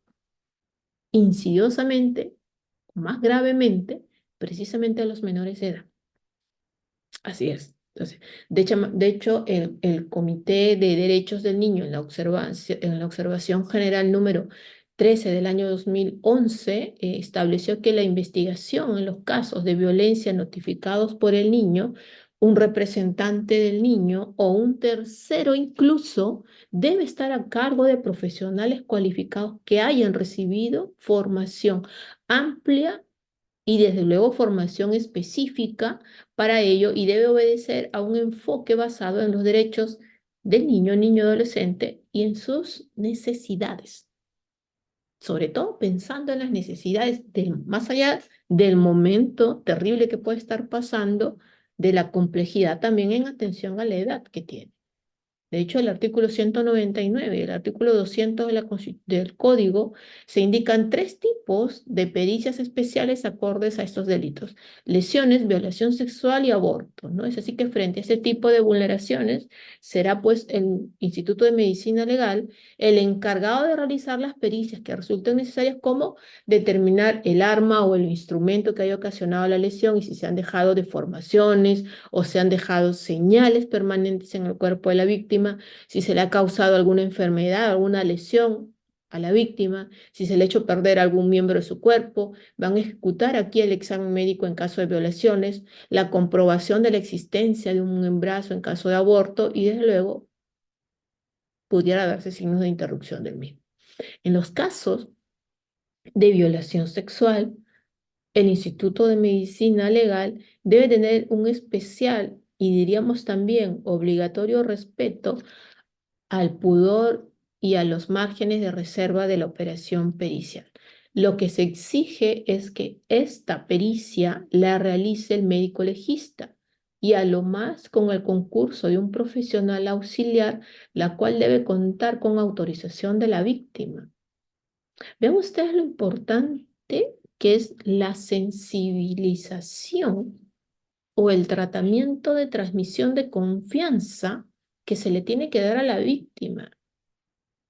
insidiosamente, más gravemente, precisamente a los menores de edad. Así es. Entonces, de hecho el Comité de Derechos del Niño en la observación general número 13 del año 2011 estableció que la investigación en los casos de violencia notificados por el niño, un representante del niño o un tercero incluso debe estar a cargo de profesionales cualificados que hayan recibido formación amplia y desde luego formación específica para ello, y debe obedecer a un enfoque basado en los derechos del niño, niño, adolescente y en sus necesidades. Sobre todo pensando en las necesidades más allá del momento terrible que puede estar pasando, de la complejidad también en atención a la edad que tiene. De hecho, el artículo 199 y el artículo 200 del Código se indican tres tipos de pericias especiales acordes a estos delitos: lesiones, violación sexual y aborto, ¿no? Es así que frente a este tipo de vulneraciones será pues el Instituto de Medicina Legal el encargado de realizar las pericias que resulten necesarias, como determinar el arma o el instrumento que haya ocasionado la lesión y si se han dejado deformaciones o se han dejado señales permanentes en el cuerpo de la víctima, si se le ha causado alguna enfermedad, alguna lesión a la víctima, si se le ha hecho perder algún miembro de su cuerpo. Van a ejecutar aquí el examen médico en caso de violaciones, la comprobación de la existencia de un embarazo en caso de aborto y desde luego pudiera darse signos de interrupción del mismo. En los casos de violación sexual, el Instituto de Medicina Legal debe tener un especial y diríamos también obligatorio respeto al pudor y a los márgenes de reserva de la operación pericial. Lo que se exige es que esta pericia la realice el médico legista y a lo más con el concurso de un profesional auxiliar, la cual debe contar con autorización de la víctima. Vean ustedes lo importante que es la sensibilización o el tratamiento de transmisión de confianza que se le tiene que dar a la víctima.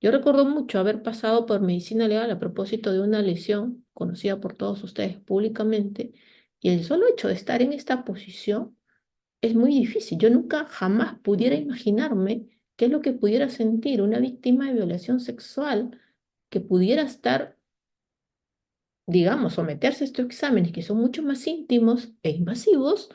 Yo recuerdo mucho haber pasado por medicina legal a propósito de una lesión conocida por todos ustedes públicamente, y el solo hecho de estar en esta posición es muy difícil. Yo nunca jamás pudiera imaginarme qué es lo que pudiera sentir una víctima de violación sexual que pudiera estar, digamos, someterse a estos exámenes que son mucho más íntimos e invasivos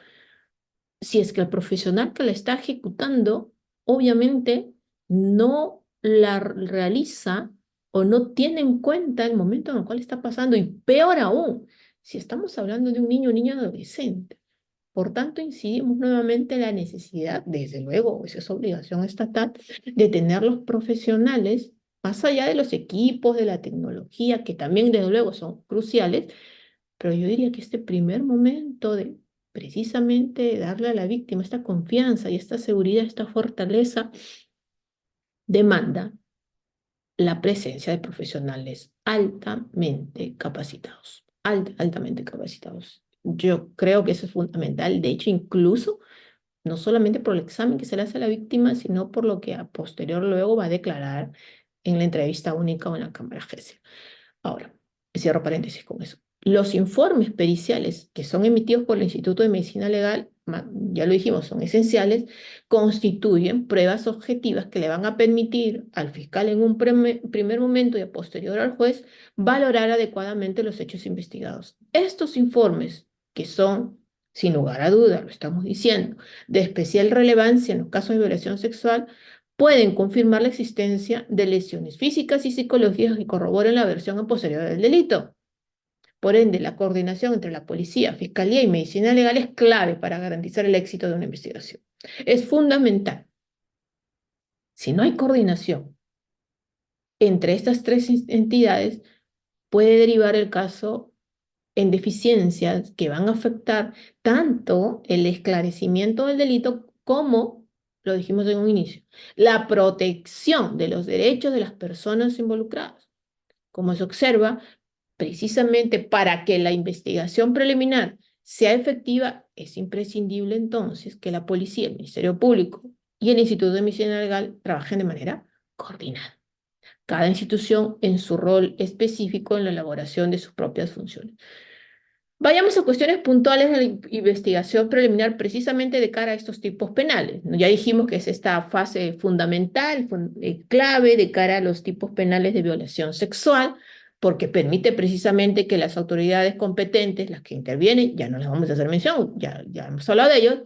si es que el profesional que la está ejecutando, obviamente, no la realiza o no tiene en cuenta el momento en el cual está pasando, y peor aún, si estamos hablando de un niño o niña adolescente. Por tanto, incidimos nuevamente en la necesidad, desde luego, esa es obligación estatal, de tener los profesionales, más allá de los equipos, de la tecnología, que también, desde luego, son cruciales, pero yo diría que este primer momento de precisamente darle a la víctima esta confianza y esta seguridad, esta fortaleza, demanda la presencia de profesionales altamente capacitados, altamente capacitados. Yo creo que eso es fundamental. De hecho, incluso no solamente por el examen que se le hace a la víctima, sino por lo que a posterior luego va a declarar en la entrevista única o en la cámara GESE. Ahora, cierro paréntesis con eso. Los informes periciales que son emitidos por el Instituto de Medicina Legal, ya lo dijimos, son esenciales, constituyen pruebas objetivas que le van a permitir al fiscal en un primer momento y a posterior al juez valorar adecuadamente los hechos investigados. Estos informes, que son, sin lugar a duda, lo estamos diciendo, de especial relevancia en los casos de violación sexual, pueden confirmar la existencia de lesiones físicas y psicológicas que corroboren la versión a posterior del delito. Por ende, la coordinación entre la policía, fiscalía y medicina legal es clave para garantizar el éxito de una investigación. Es fundamental. Si no hay coordinación entre estas tres entidades, puede derivar el caso en deficiencias que van a afectar tanto el esclarecimiento del delito como, lo dijimos en un inicio, la protección de los derechos de las personas involucradas. Como se observa, precisamente para que la investigación preliminar sea efectiva, es imprescindible entonces que la policía, el Ministerio Público y el Instituto de Medicina Legal trabajen de manera coordinada, cada institución en su rol específico en la elaboración de sus propias funciones. Vayamos a cuestiones puntuales de la investigación preliminar precisamente de cara a estos tipos penales. Ya dijimos que es esta fase fundamental, clave de cara a los tipos penales de violación sexual, porque permite precisamente que las autoridades competentes, las que intervienen, ya no les vamos a hacer mención, ya hemos hablado de ellos,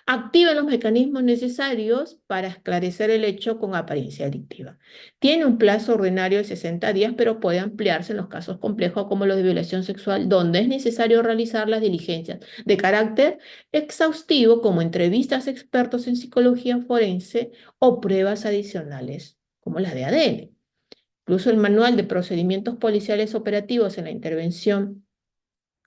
activen los mecanismos necesarios para esclarecer el hecho con apariencia delictiva. Tiene un plazo ordinario de 60 días, pero puede ampliarse en los casos complejos como los de violación sexual, donde es necesario realizar las diligencias de carácter exhaustivo, como entrevistas a expertos en psicología forense o pruebas adicionales, como las de ADN. Incluso el Manual de Procedimientos Policiales Operativos en la Intervención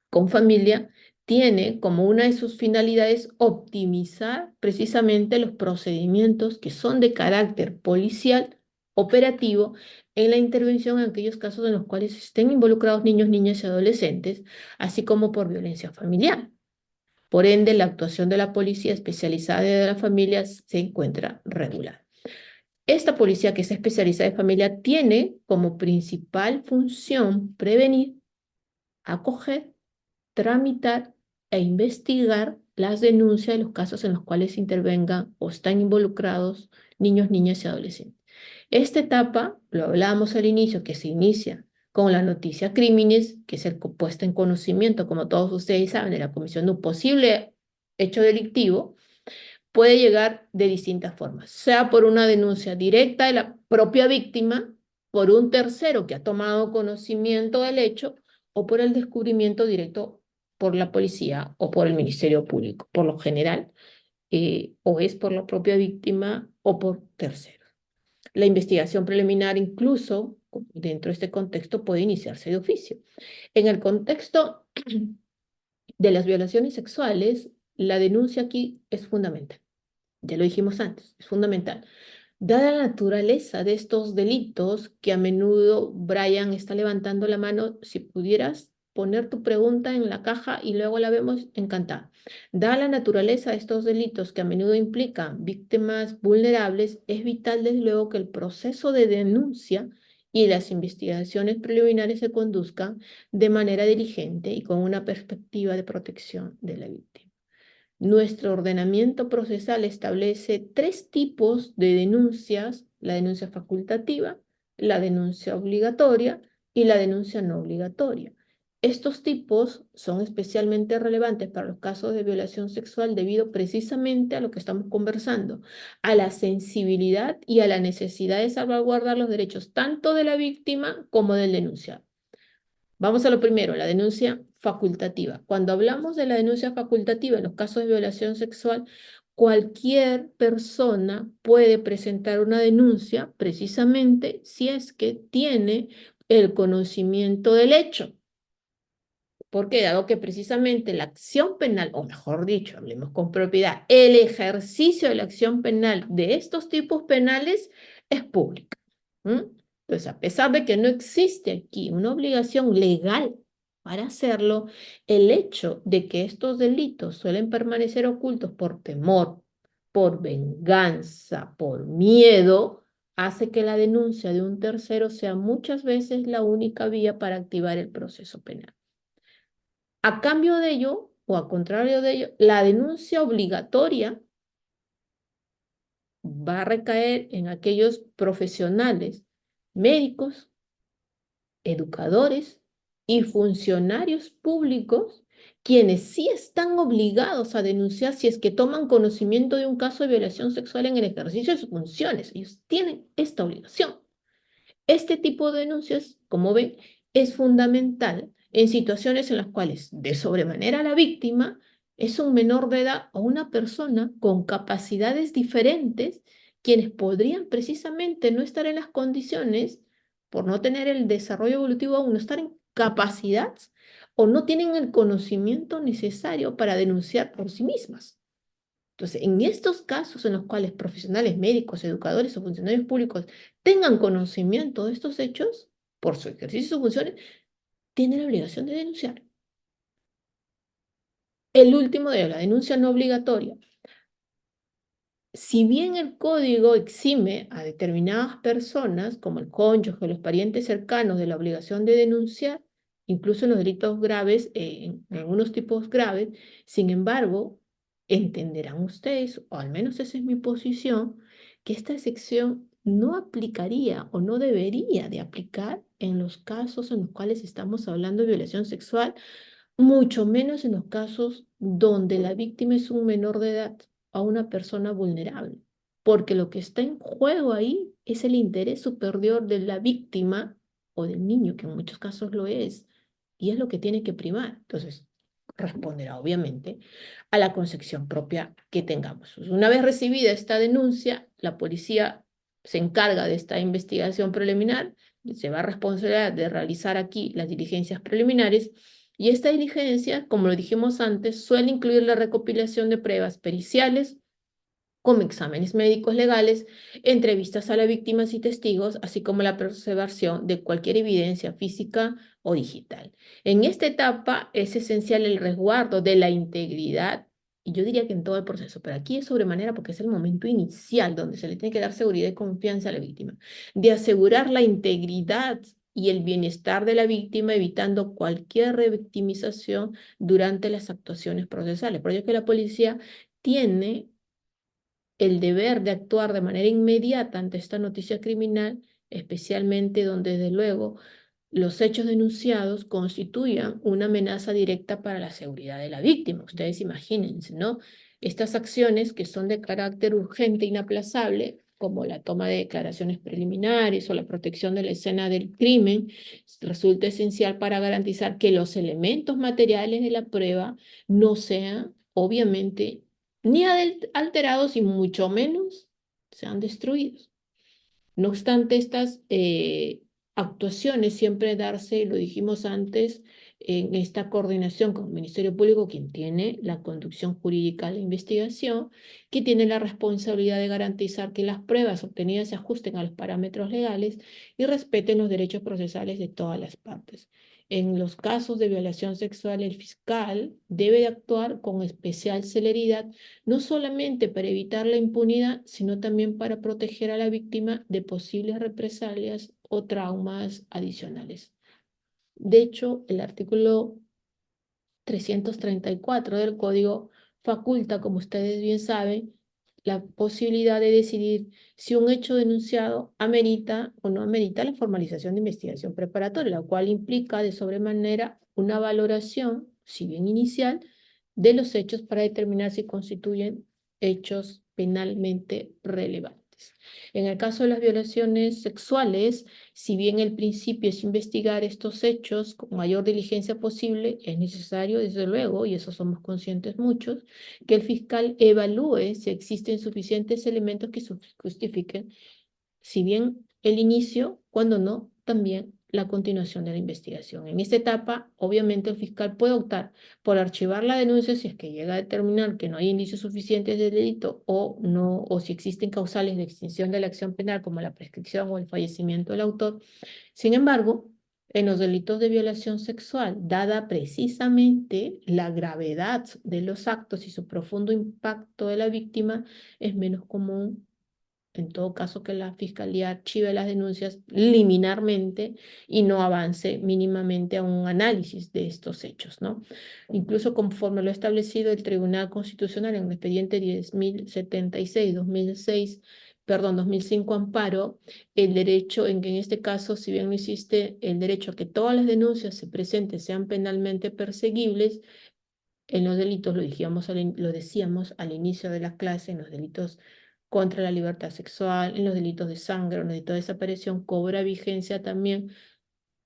con Familia tiene como una de sus finalidades optimizar precisamente los procedimientos que son de carácter policial operativo en la intervención en aquellos casos en los cuales estén involucrados niños, niñas y adolescentes, así como por violencia familiar. Por ende, la actuación de la policía especializada de la familia se encuentra regulada. Esta policía que es especializada en familia tiene como principal función prevenir, acoger, tramitar e investigar las denuncias de los casos en los cuales intervengan o están involucrados niños, niñas y adolescentes. Esta etapa, lo hablábamos al inicio, que se inicia con la noticia crímenes, que es el puesta en conocimiento, como todos ustedes saben, de la comisión de un posible hecho delictivo, puede llegar de distintas formas, sea por una denuncia directa de la propia víctima, por un tercero que ha tomado conocimiento del hecho, o por el descubrimiento directo por la policía o por el Ministerio Público. Por lo general, o es por la propia víctima o por terceros. La investigación preliminar incluso dentro de este contexto puede iniciarse de oficio. En el contexto de las violaciones sexuales, la denuncia aquí es fundamental. Ya lo dijimos antes, es fundamental. Dada la naturaleza de estos delitos, que a menudo Brian está levantando la mano, si pudieras poner tu pregunta en la caja y luego la vemos, encantada. Dada la naturaleza de estos delitos que a menudo implican víctimas vulnerables, es vital desde luego que el proceso de denuncia y las investigaciones preliminares se conduzcan de manera diligente y con una perspectiva de protección de la víctima. Nuestro ordenamiento procesal establece tres tipos de denuncias: la denuncia facultativa, la denuncia obligatoria y la denuncia no obligatoria. Estos tipos son especialmente relevantes para los casos de violación sexual debido precisamente a lo que estamos conversando, a la sensibilidad y a la necesidad de salvaguardar los derechos tanto de la víctima como del denunciado. Vamos a lo primero, la denuncia facultativa. Cuando hablamos de la denuncia facultativa en los casos de violación sexual, cualquier persona puede presentar una denuncia precisamente si es que tiene el conocimiento del hecho. Porque dado que precisamente la acción penal, o mejor dicho, hablemos con propiedad, el ejercicio de la acción penal de estos tipos penales es pública. Entonces, a pesar de que no existe aquí una obligación legal para hacerlo, el hecho de que estos delitos suelen permanecer ocultos por temor, por venganza, por miedo, hace que la denuncia de un tercero sea muchas veces la única vía para activar el proceso penal. A cambio de ello, o a contrario de ello, la denuncia obligatoria va a recaer en aquellos profesionales, médicos, educadores y funcionarios públicos, quienes sí están obligados a denunciar si es que toman conocimiento de un caso de violación sexual en el ejercicio de sus funciones. Ellos tienen esta obligación. Este tipo de denuncias, como ven, es fundamental en situaciones en las cuales de sobremanera la víctima es un menor de edad o una persona con capacidades diferentes, quienes podrían precisamente no estar en las condiciones, por no tener el desarrollo evolutivo aún, no estar en capacidad o no tienen el conocimiento necesario para denunciar por sí mismas. Entonces, en estos casos en los cuales profesionales médicos, educadores o funcionarios públicos tengan conocimiento de estos hechos, por su ejercicio de sus funciones, tienen la obligación de denunciar. El último de ellos, la denuncia no obligatoria. Si bien el código exime a determinadas personas, como el cónyuge o los parientes cercanos, de la obligación de denunciar, incluso en los delitos graves, en algunos tipos graves, sin embargo, entenderán ustedes, o al menos esa es mi posición, que esta excepción no aplicaría o no debería de aplicar en los casos en los cuales estamos hablando de violación sexual, mucho menos en los casos donde la víctima es un menor de edad a una persona vulnerable, porque lo que está en juego ahí es el interés superior de la víctima o del niño, que en muchos casos lo es, y es lo que tiene que primar. Entonces, responderá obviamente a la concepción propia que tengamos. Una vez recibida esta denuncia, la policía se encarga de esta investigación preliminar, se va a responsabilidad de realizar aquí las diligencias preliminares, y esta diligencia, como lo dijimos antes, suele incluir la recopilación de pruebas periciales, como exámenes médicos legales, entrevistas a las víctimas y testigos, así como la preservación de cualquier evidencia física o digital. En esta etapa es esencial el resguardo de la integridad, y yo diría que en todo el proceso, pero aquí es sobremanera porque es el momento inicial donde se le tiene que dar seguridad y confianza a la víctima, de asegurar la integridad y el bienestar de la víctima, evitando cualquier revictimización durante las actuaciones procesales. Por ello es que la policía tiene el deber de actuar de manera inmediata ante esta noticia criminal, especialmente donde, desde luego, los hechos denunciados constituyan una amenaza directa para la seguridad de la víctima. Ustedes imagínense, ¿no? Estas acciones que son de carácter urgente e inaplazable, como la toma de declaraciones preliminares o la protección de la escena del crimen, resulta esencial para garantizar que los elementos materiales de la prueba no sean, obviamente, ni alterados y mucho menos sean destruidos. No obstante, estas actuaciones siempre darse, lo dijimos antes, en esta coordinación con el Ministerio Público, quien tiene la conducción jurídica de la investigación, que tiene la responsabilidad de garantizar que las pruebas obtenidas se ajusten a los parámetros legales y respeten los derechos procesales de todas las partes. En los casos de violación sexual, el fiscal debe de actuar con especial celeridad no solamente para evitar la impunidad, sino también para proteger a la víctima de posibles represalias o traumas adicionales. De hecho, el artículo 334 del Código faculta, como ustedes bien saben, la posibilidad de decidir si un hecho denunciado amerita o no amerita la formalización de investigación preparatoria, la cual implica de sobremanera una valoración, si bien inicial, de los hechos para determinar si constituyen hechos penalmente relevantes. En el caso de las violaciones sexuales, si bien el principio es investigar estos hechos con mayor diligencia posible, es necesario, desde luego, y eso somos conscientes muchos, que el fiscal evalúe si existen suficientes elementos que justifiquen, si bien el inicio, cuando no, también la continuación de la investigación. En esta etapa, obviamente, el fiscal puede optar por archivar la denuncia si es que llega a determinar que no hay indicios suficientes de delito o no, o si existen causales de extinción de la acción penal como la prescripción o el fallecimiento del autor. Sin embargo, en los delitos de violación sexual, dada precisamente la gravedad de los actos y su profundo impacto de la víctima, es menos común en todo caso que la fiscalía archive las denuncias liminarmente y no avance mínimamente a un análisis de estos hechos, ¿no? Incluso conforme lo ha establecido el Tribunal Constitucional en el expediente 10.076, 2005 amparo, el derecho en que en este caso, si bien no existe el derecho a que todas las denuncias se presenten sean penalmente perseguibles, en los delitos, lo decíamos al inicio de la clase, en los delitos contra la libertad sexual, en los delitos de sangre, en los delitos de desaparición, cobra vigencia también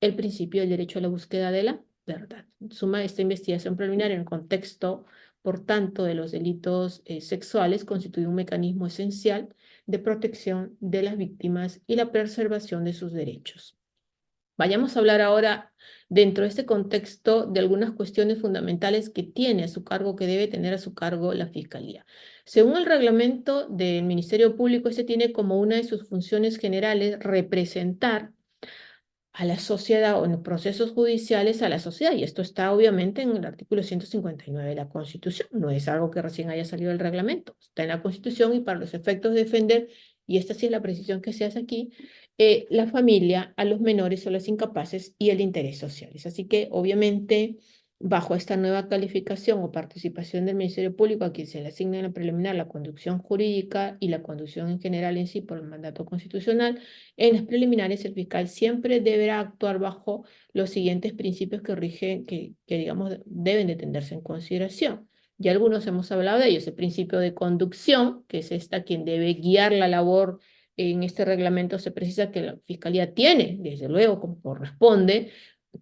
el principio del derecho a la búsqueda de la verdad. Suma esta investigación preliminar en el contexto, por tanto, de los delitos sexuales, constituye un mecanismo esencial de protección de las víctimas y la preservación de sus derechos. Vayamos a hablar ahora, dentro de este contexto, de algunas cuestiones fundamentales que tiene a su cargo, que debe tener a su cargo la Fiscalía. Según el reglamento del Ministerio Público, este tiene como una de sus funciones generales representar a la sociedad o en los procesos judiciales a la sociedad. Y esto está obviamente en el artículo 159 de la Constitución. No es algo que recién haya salido del reglamento. Está en la Constitución y para los efectos de defender, y esta sí es la precisión que se hace aquí, la familia, a los menores o los incapaces y el interés social. Así que obviamente bajo esta nueva calificación o participación del Ministerio Público, a quien se le asigna en la preliminar la conducción jurídica y la conducción en general en sí por el mandato constitucional, en las preliminares, el fiscal siempre deberá actuar bajo los siguientes principios que rigen, que digamos deben de tenerse en consideración. Y algunos hemos hablado de ellos. El principio de conducción, que es esta quien debe guiar la labor. En este reglamento se precisa que la fiscalía tiene, desde luego, como corresponde,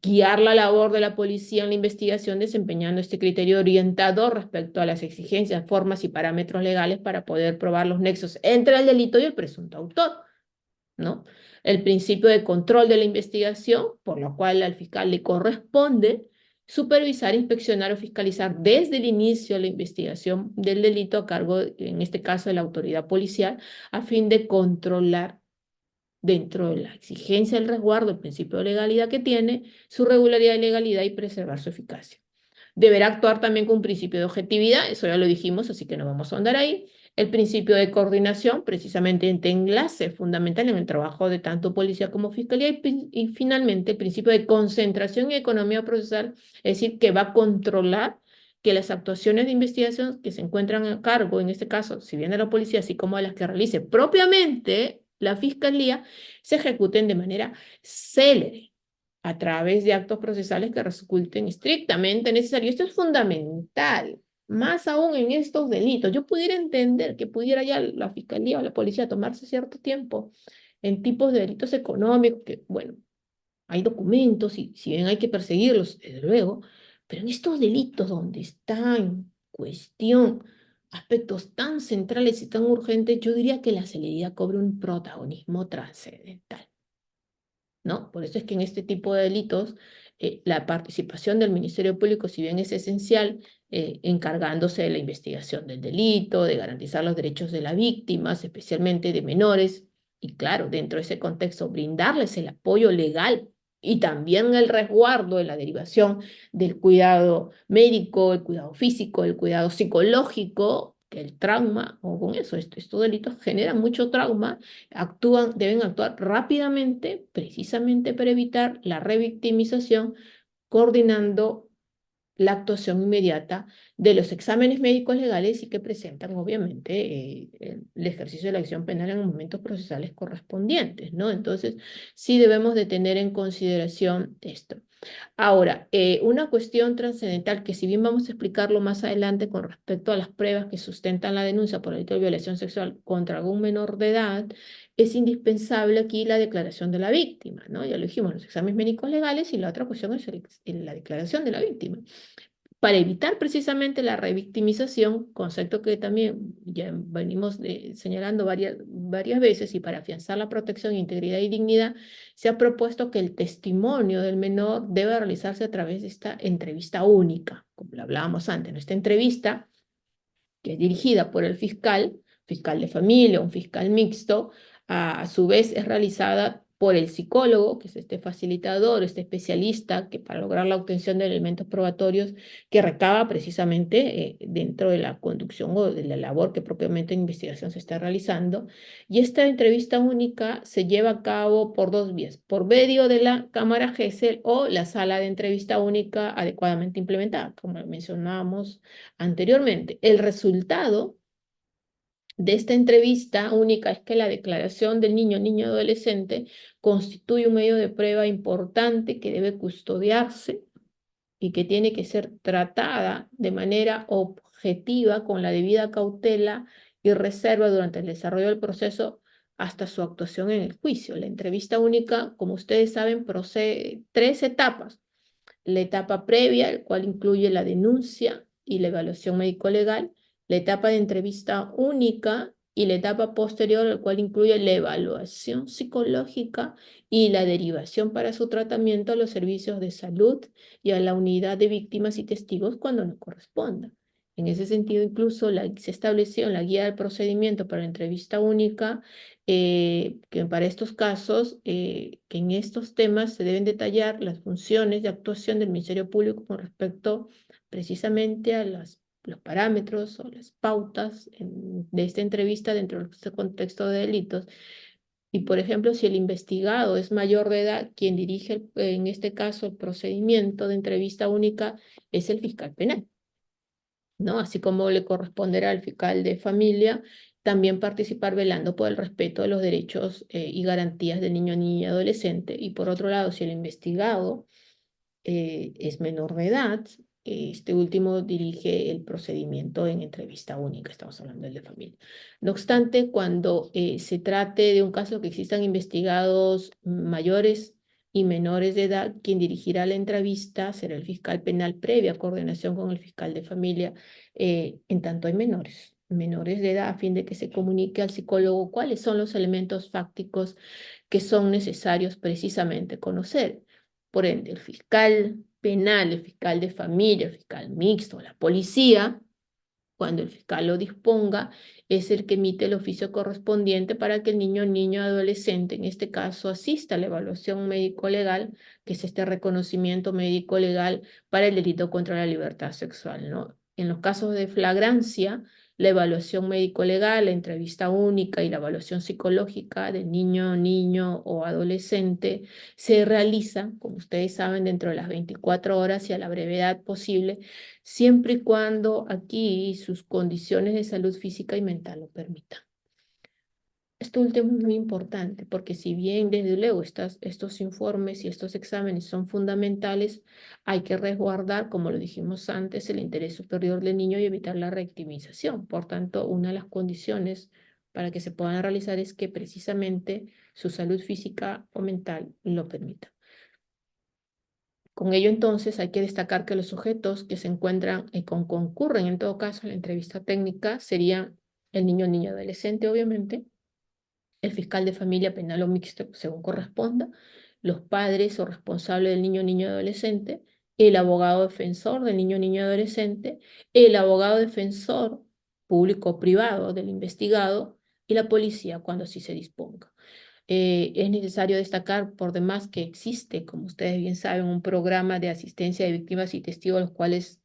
guiar la labor de la policía en la investigación, desempeñando este criterio orientador respecto a las exigencias, formas y parámetros legales para poder probar los nexos entre el delito y el presunto autor, ¿no? El principio de control de la investigación, por lo cual al fiscal le corresponde supervisar, inspeccionar o fiscalizar desde el inicio de la investigación del delito a cargo, en este caso, de la autoridad policial, a fin de controlar dentro de la exigencia del resguardo, el principio de legalidad que tiene, su regularidad y legalidad y preservar su eficacia. Deberá actuar también con un principio de objetividad, eso ya lo dijimos, así que no vamos a andar ahí. El principio de coordinación, precisamente entre enlace fundamental en el trabajo de tanto policía como fiscalía. Y finalmente, el principio de concentración y economía procesal, es decir, que va a controlar que las actuaciones de investigación que se encuentran a cargo, en este caso, si bien de la policía, así como de las que realice propiamente la fiscalía, se ejecuten de manera célere a través de actos procesales que resulten estrictamente necesarios. Esto es fundamental, más aún en estos delitos. Yo pudiera entender que pudiera ya la fiscalía o la policía tomarse cierto tiempo en tipos de delitos económicos, que bueno, hay documentos y si bien hay que perseguirlos, desde luego, pero en estos delitos donde está en cuestión aspectos tan centrales y tan urgentes, yo diría que la celeridad cobra un protagonismo trascendental, ¿no? Por eso es que en este tipo de delitos la participación del Ministerio Público, si bien es esencial, encargándose de la investigación del delito, de garantizar los derechos de las víctimas, especialmente de menores, y claro, dentro de ese contexto, brindarles el apoyo legal y también el resguardo de la derivación del cuidado médico, el cuidado físico, el cuidado psicológico, que el trauma, o con eso, estos delitos generan mucho trauma, deben actuar rápidamente, precisamente para evitar la revictimización, coordinando la actuación inmediata de los exámenes médicos legales y que presentan, obviamente, el ejercicio de la acción penal en los momentos procesales correspondientes, ¿no? Entonces, sí debemos de tener en consideración esto. Ahora, una cuestión trascendental que si bien vamos a explicarlo más adelante con respecto a las pruebas que sustentan la denuncia por delito de violación sexual contra algún menor de edad, es indispensable aquí la declaración de la víctima, ¿no? Ya lo dijimos, los exámenes médicos legales y la otra cuestión es la declaración de la víctima para evitar precisamente la revictimización, concepto que también ya venimos señalando varias veces, y para afianzar la protección, integridad y dignidad, se ha propuesto que el testimonio del menor debe realizarse a través de esta entrevista única, como lo hablábamos antes, ¿no? Esta entrevista, que es dirigida por el fiscal de familia, un fiscal mixto, a su vez es realizada por el psicólogo, que es este facilitador, este especialista, que para lograr la obtención de elementos probatorios que recaba precisamente dentro de la conducción o de la labor que propiamente en investigación se está realizando. Y esta entrevista única se lleva a cabo por dos vías: por medio de la cámara GESEL o la sala de entrevista única adecuadamente implementada, como mencionábamos anteriormente. El resultado de esta entrevista única es que la declaración del niño adolescente constituye un medio de prueba importante que debe custodiarse y que tiene que ser tratada de manera objetiva con la debida cautela y reserva durante el desarrollo del proceso hasta su actuación en el juicio. La entrevista única, como ustedes saben, procede tres etapas: la etapa previa, el cual incluye la denuncia y la evaluación médico-legal; la etapa de entrevista única y la etapa posterior, el cual incluye la evaluación psicológica y la derivación para su tratamiento a los servicios de salud y a la unidad de víctimas y testigos cuando no corresponda. En ese sentido, incluso se estableció en la guía del procedimiento para la entrevista única que para estos casos, que en estos temas se deben detallar las funciones de actuación del Ministerio Público con respecto precisamente a los parámetros o las pautas de esta entrevista dentro de este contexto de delitos. Y, por ejemplo, si el investigado es mayor de edad, quien dirige, en este caso, el procedimiento de entrevista única es el fiscal penal, ¿no? Así como le corresponderá al fiscal de familia también participar velando por el respeto de los derechos y garantías del niño, niña y adolescente. Y por otro lado, si el investigado es menor de edad, este último dirige el procedimiento en entrevista única, estamos hablando del de familia. No obstante, cuando se trate de un caso que existan investigados mayores y menores de edad, quien dirigirá la entrevista será el fiscal penal previa coordinación con el fiscal de familia, en tanto hay menores de edad, a fin de que se comunique al psicólogo cuáles son los elementos fácticos que son necesarios precisamente conocer. Por ende, el fiscal penal, el fiscal de familia, el fiscal mixto, la policía, cuando el fiscal lo disponga, es el que emite el oficio correspondiente para que el niño adolescente, en este caso, asista a la evaluación médico-legal, que es este reconocimiento médico-legal para el delito contra la libertad sexual, ¿no? En los casos de flagrancia, la evaluación médico-legal, la entrevista única y la evaluación psicológica del niño o adolescente se realiza, como ustedes saben, dentro de las 24 horas y a la brevedad posible, siempre y cuando aquí sus condiciones de salud física y mental lo permitan. Esto último es muy importante porque si bien desde luego estos informes y estos exámenes son fundamentales, hay que resguardar, como lo dijimos antes, el interés superior del niño y evitar la revictimización. Por tanto, una de las condiciones para que se puedan realizar es que precisamente su salud física o mental lo permita. Con ello, entonces, hay que destacar que los sujetos que se encuentran y concurren, en todo caso, a la entrevista técnica serían el niño o niña adolescente, obviamente, el fiscal de familia penal o mixto, según corresponda, los padres o responsables del niño o niña adolescente, el abogado defensor del niño o niña adolescente, el abogado defensor público o privado del investigado y la policía cuando así se disponga. Es necesario destacar por demás que existe, como ustedes bien saben, un programa de asistencia de víctimas y testigos, los cuales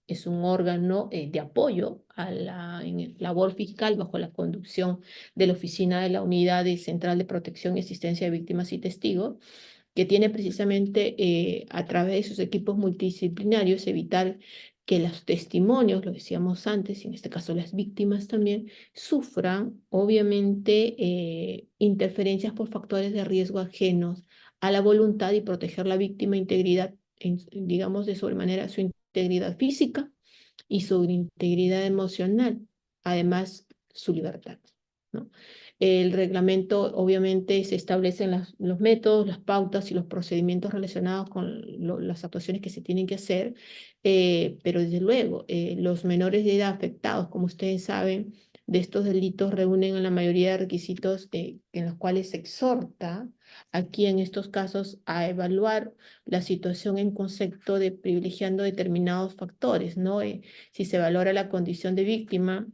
es un órgano de apoyo a la labor fiscal bajo la conducción de la Oficina de la Unidad Central de Protección y Asistencia de Víctimas y Testigos, que tiene precisamente a través de sus equipos multidisciplinarios evitar que los testimonios, lo decíamos antes, y en este caso las víctimas también, sufran obviamente interferencias por factores de riesgo ajenos a la voluntad y proteger la víctima integridad, digamos de sobremanera su integridad física y su integridad emocional, además su libertad, ¿no? El reglamento obviamente se establecen los métodos, las pautas y los procedimientos relacionados con las actuaciones que se tienen que hacer, pero desde luego los menores de edad afectados, como ustedes saben, de estos delitos reúnen en la mayoría de requisitos en los cuales se exhorta aquí en estos casos a evaluar la situación en concepto de privilegiando determinados factores, ¿no? Si se valora la condición de víctima,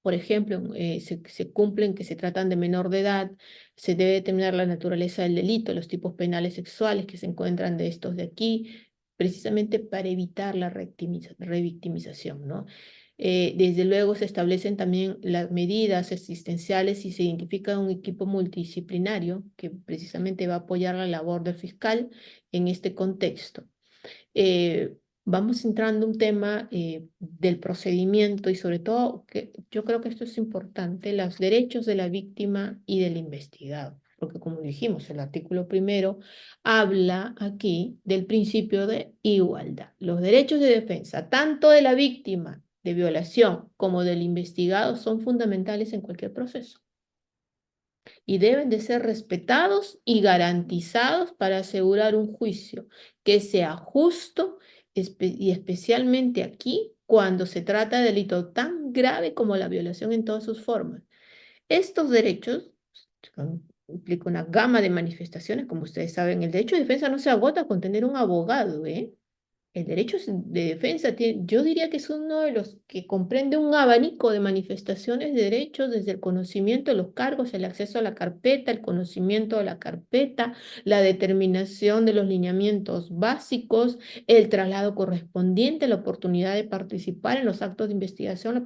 por ejemplo, se cumplen que se tratan de menor de edad, se debe determinar la naturaleza del delito, los tipos penales sexuales que se encuentran de estos de aquí, precisamente para evitar la revictimización, ¿no? Desde luego se establecen también las medidas asistenciales y se identifica un equipo multidisciplinario que precisamente va a apoyar la labor del fiscal en este contexto. eh, Vamos entrando en un tema del procedimiento y sobre todo, que yo creo que esto es importante, los derechos de la víctima y del investigado, porque como dijimos, el artículo primero habla aquí del principio de igualdad. Los derechos de defensa, tanto de la víctima de violación como del investigado, son fundamentales en cualquier proceso y deben de ser respetados y garantizados para asegurar un juicio que sea justo y especialmente aquí cuando se trata de delito tan grave como la violación en todas sus formas. Estos derechos implican una gama de manifestaciones, como ustedes saben, el derecho de defensa no se agota con tener un abogado, ¿eh? El derecho de defensa, yo diría que es uno de los que comprende un abanico de manifestaciones de derechos, desde el conocimiento de los cargos, el acceso a la carpeta, el conocimiento de la carpeta, la determinación de los lineamientos básicos, el traslado correspondiente, la oportunidad de participar en los actos de investigación, la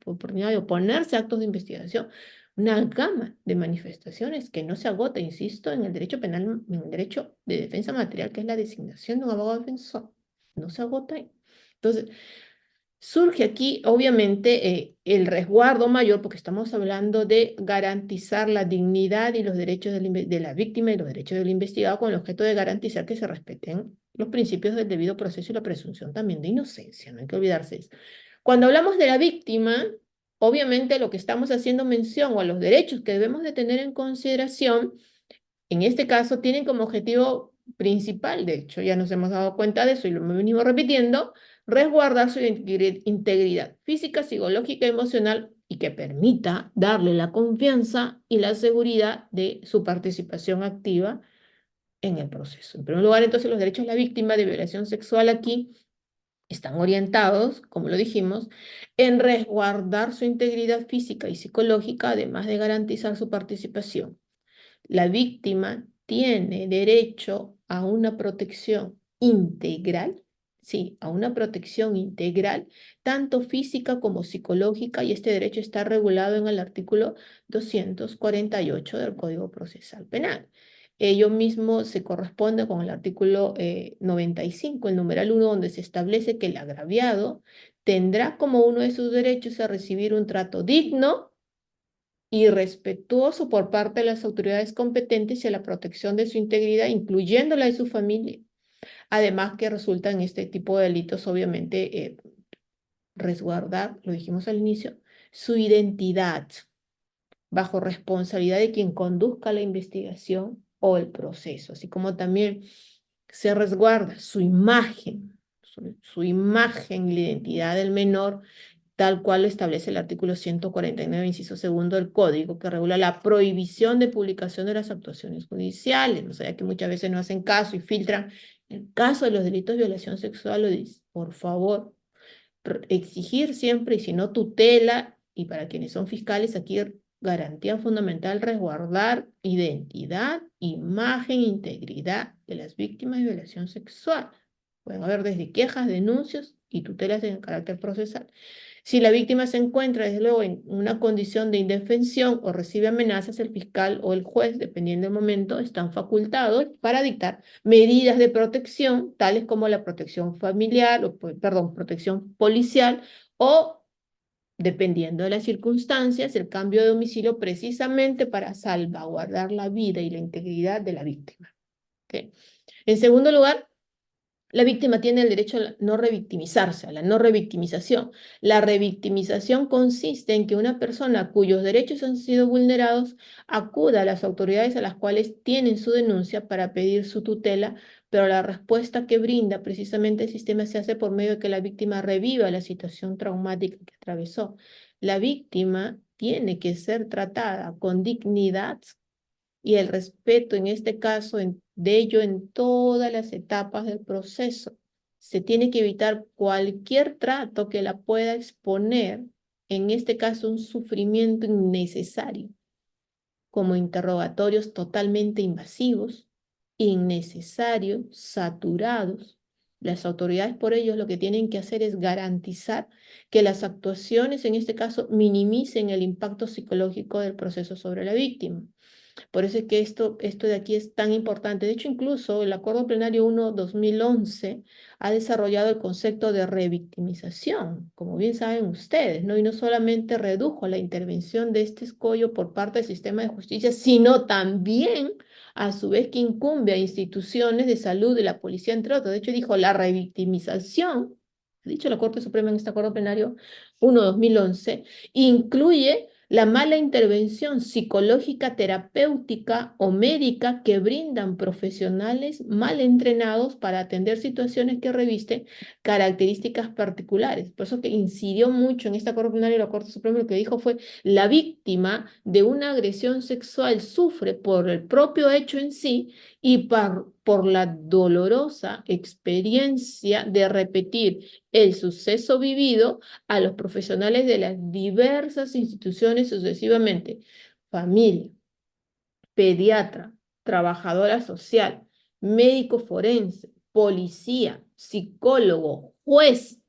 oportunidad de oponerse a actos de investigación. Una gama de manifestaciones que no se agota, insisto, en el derecho penal, en el derecho de defensa material, que es la designación de un abogado defensor. No se agota ahí. Entonces, surge aquí, obviamente, el resguardo mayor, porque estamos hablando de garantizar la dignidad y los derechos de la víctima y los derechos del investigado con el objeto de garantizar que se respeten los principios del debido proceso y la presunción también de inocencia, no hay que olvidarse eso. Cuando hablamos de la víctima, obviamente lo que estamos haciendo mención o a los derechos que debemos de tener en consideración en este caso tienen como objetivo principal, de hecho ya nos hemos dado cuenta de eso y lo venimos repitiendo, resguardar su integridad física, psicológica y emocional y que permita darle la confianza y la seguridad de su participación activa en el proceso. En primer lugar, entonces, los derechos de la víctima de violación sexual aquí están orientados, como lo dijimos, en resguardar su integridad física y psicológica, además de garantizar su participación. La víctima tiene derecho a una protección integral, sí, a una protección integral, tanto física como psicológica, y este derecho está regulado en el artículo 248 del Código Procesal Penal. Ello mismo se corresponde con el artículo 95, el numeral 1, donde se establece que el agraviado tendrá como uno de sus derechos a recibir un trato digno y respetuoso por parte de las autoridades competentes y a la protección de su integridad, incluyendo la de su familia. Además que resulta en este tipo de delitos, obviamente, resguardar, lo dijimos al inicio, su identidad bajo responsabilidad de quien conduzca la investigación o el proceso, así como también se resguarda su imagen y la identidad del menor, tal cual lo establece el artículo 149, inciso segundo del Código, que regula la prohibición de publicación de las actuaciones judiciales. O sea, que muchas veces no hacen caso y filtran. En el caso de los delitos de violación sexual, lo dice, por favor, exigir siempre, y si no tutela, y para quienes son fiscales, aquí garantía fundamental, resguardar identidad, imagen, integridad de las víctimas de violación sexual. Pueden haber desde quejas, denuncias y tutelas en carácter procesal. Si la víctima se encuentra, desde luego, en una condición de indefensión o recibe amenazas, el fiscal o el juez, dependiendo del momento, están facultados para dictar medidas de protección, tales como la protección familiar, o, perdón, protección policial, o, dependiendo de las circunstancias, el cambio de domicilio precisamente para salvaguardar la vida y la integridad de la víctima. ¿Okay? En segundo lugar, la víctima tiene el derecho a no revictimizarse, a la no revictimización. La revictimización consiste en que una persona cuyos derechos han sido vulnerados acuda a las autoridades a las cuales tienen su denuncia para pedir su tutela, pero la respuesta que brinda precisamente el sistema se hace por medio de que la víctima reviva la situación traumática que atravesó. La víctima tiene que ser tratada con dignidad y el respeto, en este caso, de ello en todas las etapas del proceso. Se tiene que evitar cualquier trato que la pueda exponer, en este caso, un sufrimiento innecesario, como interrogatorios totalmente invasivos, innecesarios, saturados. Las autoridades por ello lo que tienen que hacer es garantizar que las actuaciones, en este caso, minimicen el impacto psicológico del proceso sobre la víctima. Por eso es que esto de aquí es tan importante. De hecho, incluso el Acuerdo Plenario 1/2011 ha desarrollado el concepto de revictimización, como bien saben ustedes, ¿no? Y no solamente redujo la intervención de este escollo por parte del sistema de justicia, sino también, a su vez, que incumbe a instituciones de salud, de la policía, entre otros. De hecho, dijo la revictimización, ha dicho la Corte Suprema en este Acuerdo Plenario 1/2011, incluye la mala intervención psicológica, terapéutica o médica que brindan profesionales mal entrenados para atender situaciones que revisten características particulares. Por eso que incidió mucho en esta Corte Plenaria la Corte Suprema, lo que dijo fue: la víctima de una agresión sexual sufre por el propio hecho en sí y por la dolorosa experiencia de repetir el suceso vivido a los profesionales de las diversas instituciones sucesivamente: familia, pediatra, trabajadora social, médico forense, policía, psicólogo, juez,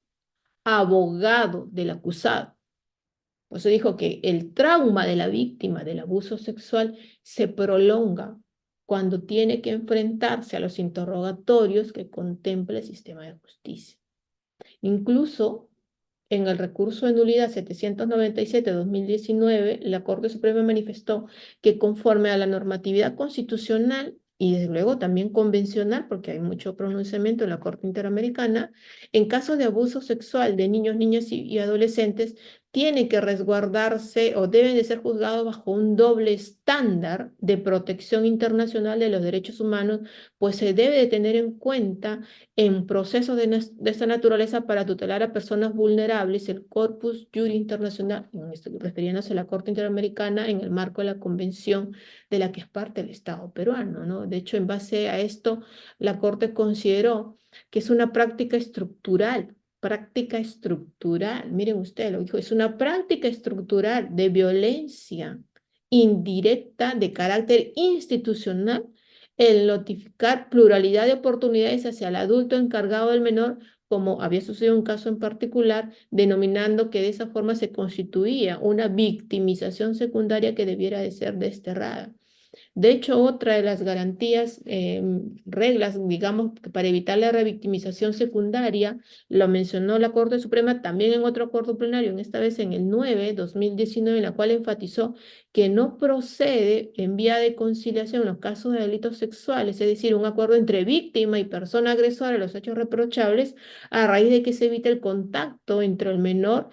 abogado del acusado. Por eso dijo que el trauma de la víctima del abuso sexual se prolonga cuando tiene que enfrentarse a los interrogatorios que contempla el sistema de justicia. Incluso en el recurso de nulidad 797/2019, la Corte Suprema manifestó que, conforme a la normatividad constitucional y desde luego también convencional, porque hay mucho pronunciamiento en la Corte Interamericana, en caso de abuso sexual de niños, niñas y adolescentes, tiene que resguardarse o deben de ser juzgados bajo un doble estándar de protección internacional de los derechos humanos, pues se debe de tener en cuenta en procesos de esta naturaleza para tutelar a personas vulnerables el Corpus Juris Internacional, refiriéndose a la Corte Interamericana en el marco de la Convención de la que es parte el Estado peruano, ¿no? De hecho, en base a esto, la Corte consideró que es una práctica estructural, miren ustedes lo dijo, es una práctica estructural de violencia indirecta de carácter institucional el notificar pluralidad de oportunidades hacia el adulto encargado del menor, como había sucedido un caso en particular, denominando que de esa forma se constituía una victimización secundaria que debiera de ser desterrada. De hecho, otra de las garantías, reglas, digamos, para evitar la revictimización secundaria, lo mencionó la Corte Suprema también en otro acuerdo plenario, en esta vez en el 9/2019, en la cual enfatizó que no procede en vía de conciliación en los casos de delitos sexuales, es decir, un acuerdo entre víctima y persona agresora de los hechos reprochables, a raíz de que se evite el contacto entre el menor,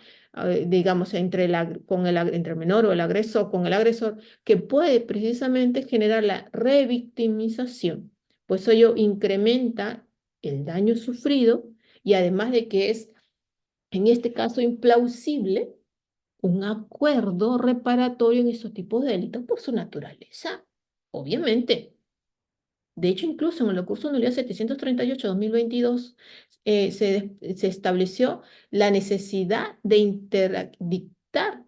digamos, entre el menor o el agresor con el agresor, que puede precisamente generar la revictimización. pues ello incrementa el daño sufrido y además de que es, en este caso, implausible un acuerdo reparatorio en estos tipos de delitos por su naturaleza. Obviamente. De hecho, incluso en el curso de nulidad 738-2022 se estableció la necesidad de interdictar,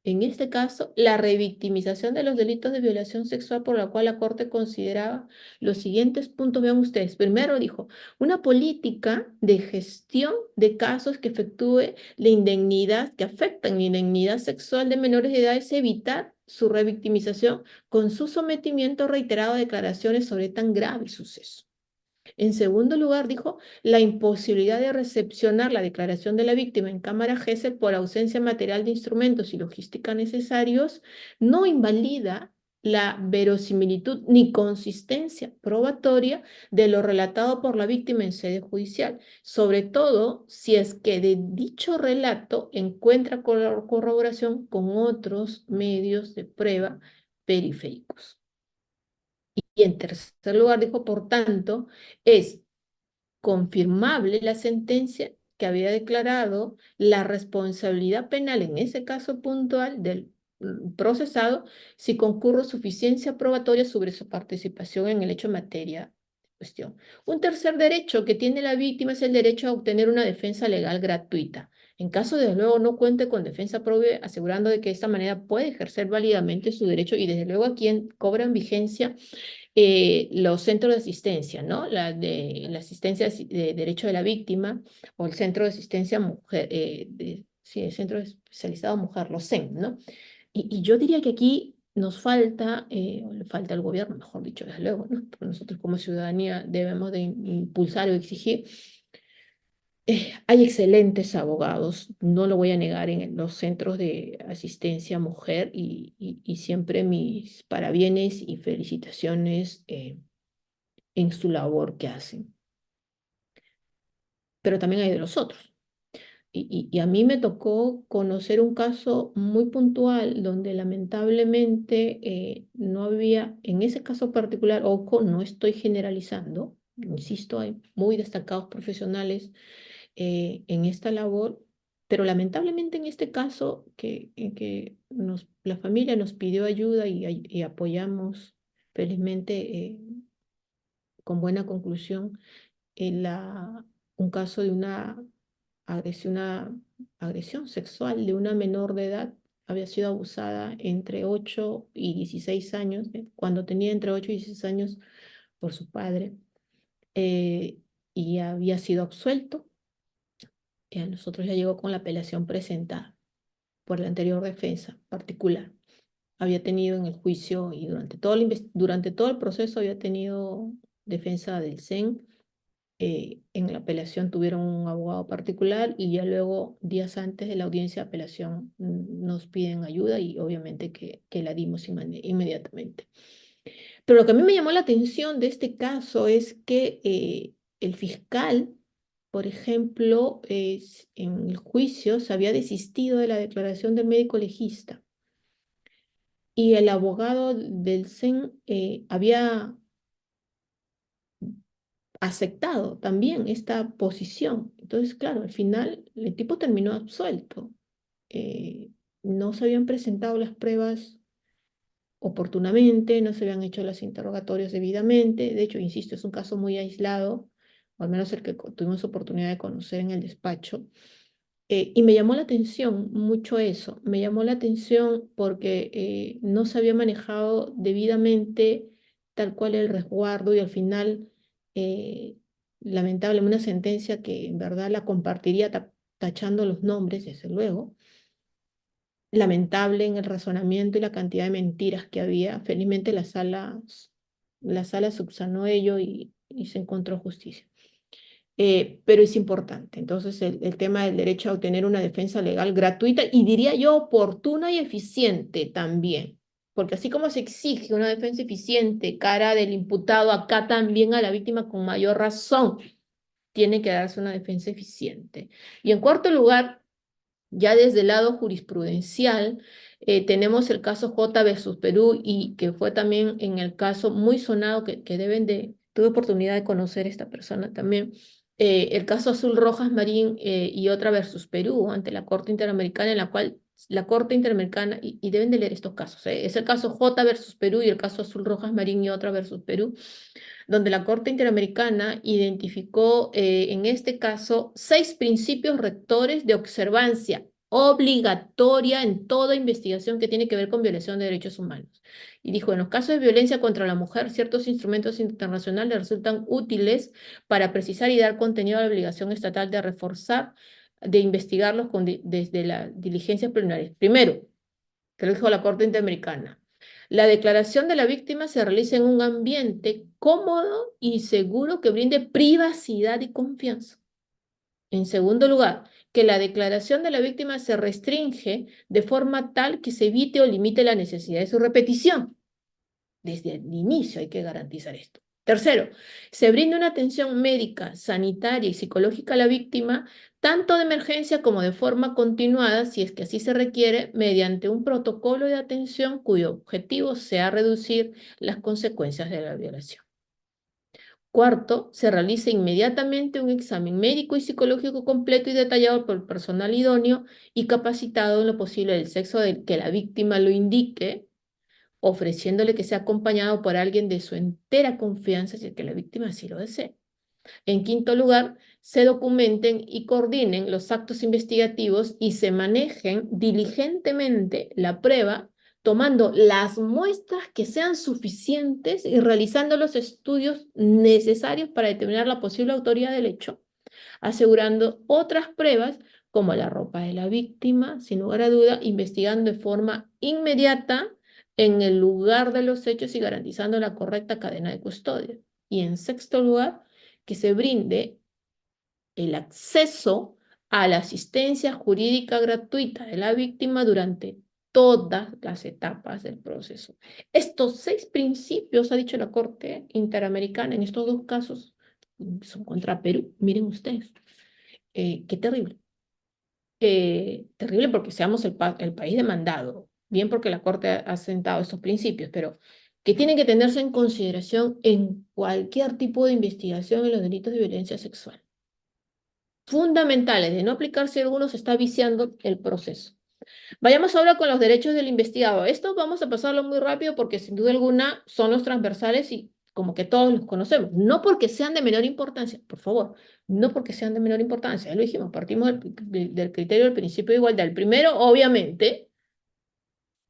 en este caso, la revictimización de los delitos de violación sexual, por la cual la Corte consideraba los siguientes puntos. Vean ustedes. Primero dijo, una política de gestión de casos que efectúe la indemnidad, que afectan la indemnidad sexual de menores de edad, es evitar su revictimización con su sometimiento reiterado a declaraciones sobre tan grave suceso. En segundo lugar, dijo, la imposibilidad de recepcionar la declaración de la víctima en cámara GESEL por ausencia material de instrumentos y logística necesarios no invalida la verosimilitud ni consistencia probatoria de lo relatado por la víctima en sede judicial, sobre todo si es que de dicho relato encuentra corroboración con otros medios de prueba periféricos. Y en tercer lugar, dijo, por tanto, es confirmable la sentencia que había declarado la responsabilidad penal en ese caso puntual del procesado si concurre suficiencia probatoria sobre su participación en el hecho en materia en cuestión. Un tercer derecho que tiene la víctima es el derecho a obtener una defensa legal gratuita. En caso de luego no cuente con defensa propia, asegurando de que de esta manera puede ejercer válidamente su derecho y desde luego a quien cobran vigencia los centros de asistencia, ¿no? La asistencia de derecho de la víctima o el centro de asistencia mujer, sí, el centro especializado mujer, los CEN, ¿no? Y yo diría que aquí nos falta, o le falta al gobierno, mejor dicho, desde luego, ¿no? Porque nosotros como ciudadanía debemos de impulsar o exigir. Hay excelentes abogados, no lo voy a negar, en los centros de asistencia mujer y siempre mis parabienes y felicitaciones en su labor que hacen. Pero también hay de los otros. Y a mí me tocó conocer un caso muy puntual donde lamentablemente no había, en ese caso particular, ojo, no estoy generalizando, insisto, hay muy destacados profesionales en esta labor, pero lamentablemente en este caso en que la familia nos pidió ayuda y apoyamos felizmente con buena conclusión un caso de una agresión sexual de una menor de edad. Había sido abusada entre 8 y 16 años, cuando tenía entre 8 y 16 años por su padre, eh, y había sido absuelto. Y a nosotros ya llegó con la apelación presentada por la anterior defensa particular. Había tenido en el juicio y durante todo el proceso había tenido defensa del CEN. En la apelación tuvieron un abogado particular y ya luego, días antes de la audiencia de apelación, nos piden ayuda y obviamente que la dimos inmediatamente. Pero lo que a mí me llamó la atención de este caso es que el fiscal, por ejemplo, en el juicio se había desistido de la declaración del médico legista y el abogado del CEN había aceptado también esta posición. Entonces, claro, al final el tipo terminó absuelto. Eh, no se habían presentado las pruebas oportunamente, no se habían hecho los interrogatorios debidamente. De hecho, insisto, es un caso muy aislado, o al menos el que tuvimos oportunidad de conocer en el despacho. Y me llamó la atención mucho eso, me llamó la atención porque no se había manejado debidamente tal cual el resguardo y al final, eh, lamentablemente, una sentencia que en verdad la compartiría tachando los nombres, desde luego, lamentable en el razonamiento y la cantidad de mentiras que había. Felizmente la sala subsanó ello y se encontró justicia. Pero es importante. Entonces, el tema del derecho a obtener una defensa legal gratuita y diría yo oportuna y eficiente también, porque así como se exige una defensa eficiente cara del imputado, acá también a la víctima con mayor razón tiene que darse una defensa eficiente. Y en cuarto lugar, ya desde el lado jurisprudencial, tenemos el caso J versus Perú y que fue también en el caso muy sonado que deben de Tuve oportunidad de conocer a esta persona también. El caso Azul Rojas Marín y otra versus Perú ante la Corte Interamericana, en la cual la Corte Interamericana, y deben de leer estos casos, es el caso J versus Perú y el caso Azul Rojas Marín y otra versus Perú, donde la Corte Interamericana identificó en este caso 6 principios rectores de observancia obligatoria en toda investigación que tiene que ver con violación de derechos humanos. Y dijo, en los casos de violencia contra la mujer, ciertos instrumentos internacionales resultan útiles para precisar y dar contenido a la obligación estatal de reforzar, de investigarlos desde las diligencias preliminares. Primero, que lo dijo la Corte Interamericana, la declaración de la víctima se realiza en un ambiente cómodo y seguro que brinde privacidad y confianza. En segundo lugar, que la declaración de la víctima se restringe de forma tal que se evite o limite la necesidad de su repetición. Desde el inicio hay que garantizar esto. Tercero, se brinda una atención médica, sanitaria y psicológica a la víctima, tanto de emergencia como de forma continuada, si es que así se requiere, mediante un protocolo de atención cuyo objetivo sea reducir las consecuencias de la violación. Cuarto, se realiza inmediatamente un examen médico y psicológico completo y detallado por el personal idóneo y capacitado en lo posible del sexo del que la víctima lo indique, ofreciéndole que sea acompañado por alguien de su entera confianza si es que la víctima así lo desea. En quinto lugar, se documenten y coordinen los actos investigativos y se manejen diligentemente la prueba, tomando las muestras que sean suficientes y realizando los estudios necesarios para determinar la posible autoría del hecho, asegurando otras pruebas como la ropa de la víctima, sin lugar a duda, investigando de forma inmediata en el lugar de los hechos y garantizando la correcta cadena de custodia. Y en sexto lugar, que se brinde el acceso a la asistencia jurídica gratuita de la víctima durante todas las etapas del proceso. Estos 6 principios, ha dicho la Corte Interamericana en estos 2 casos, son contra Perú. Miren ustedes, qué terrible. Terrible porque seamos el país demandado, bien porque la Corte ha sentado estos principios, pero que tienen que tenerse en consideración en cualquier tipo de investigación en los delitos de violencia sexual. Fundamentales, de no aplicarse algunos está viciando el proceso. Vayamos ahora con los derechos del investigado. Esto vamos a pasarlo muy rápido porque sin duda alguna son los transversales y como que todos los conocemos. No porque sean de menor importancia, por favor, no porque sean de menor importancia. Ya lo dijimos, partimos del criterio del principio de igualdad. El primero, obviamente,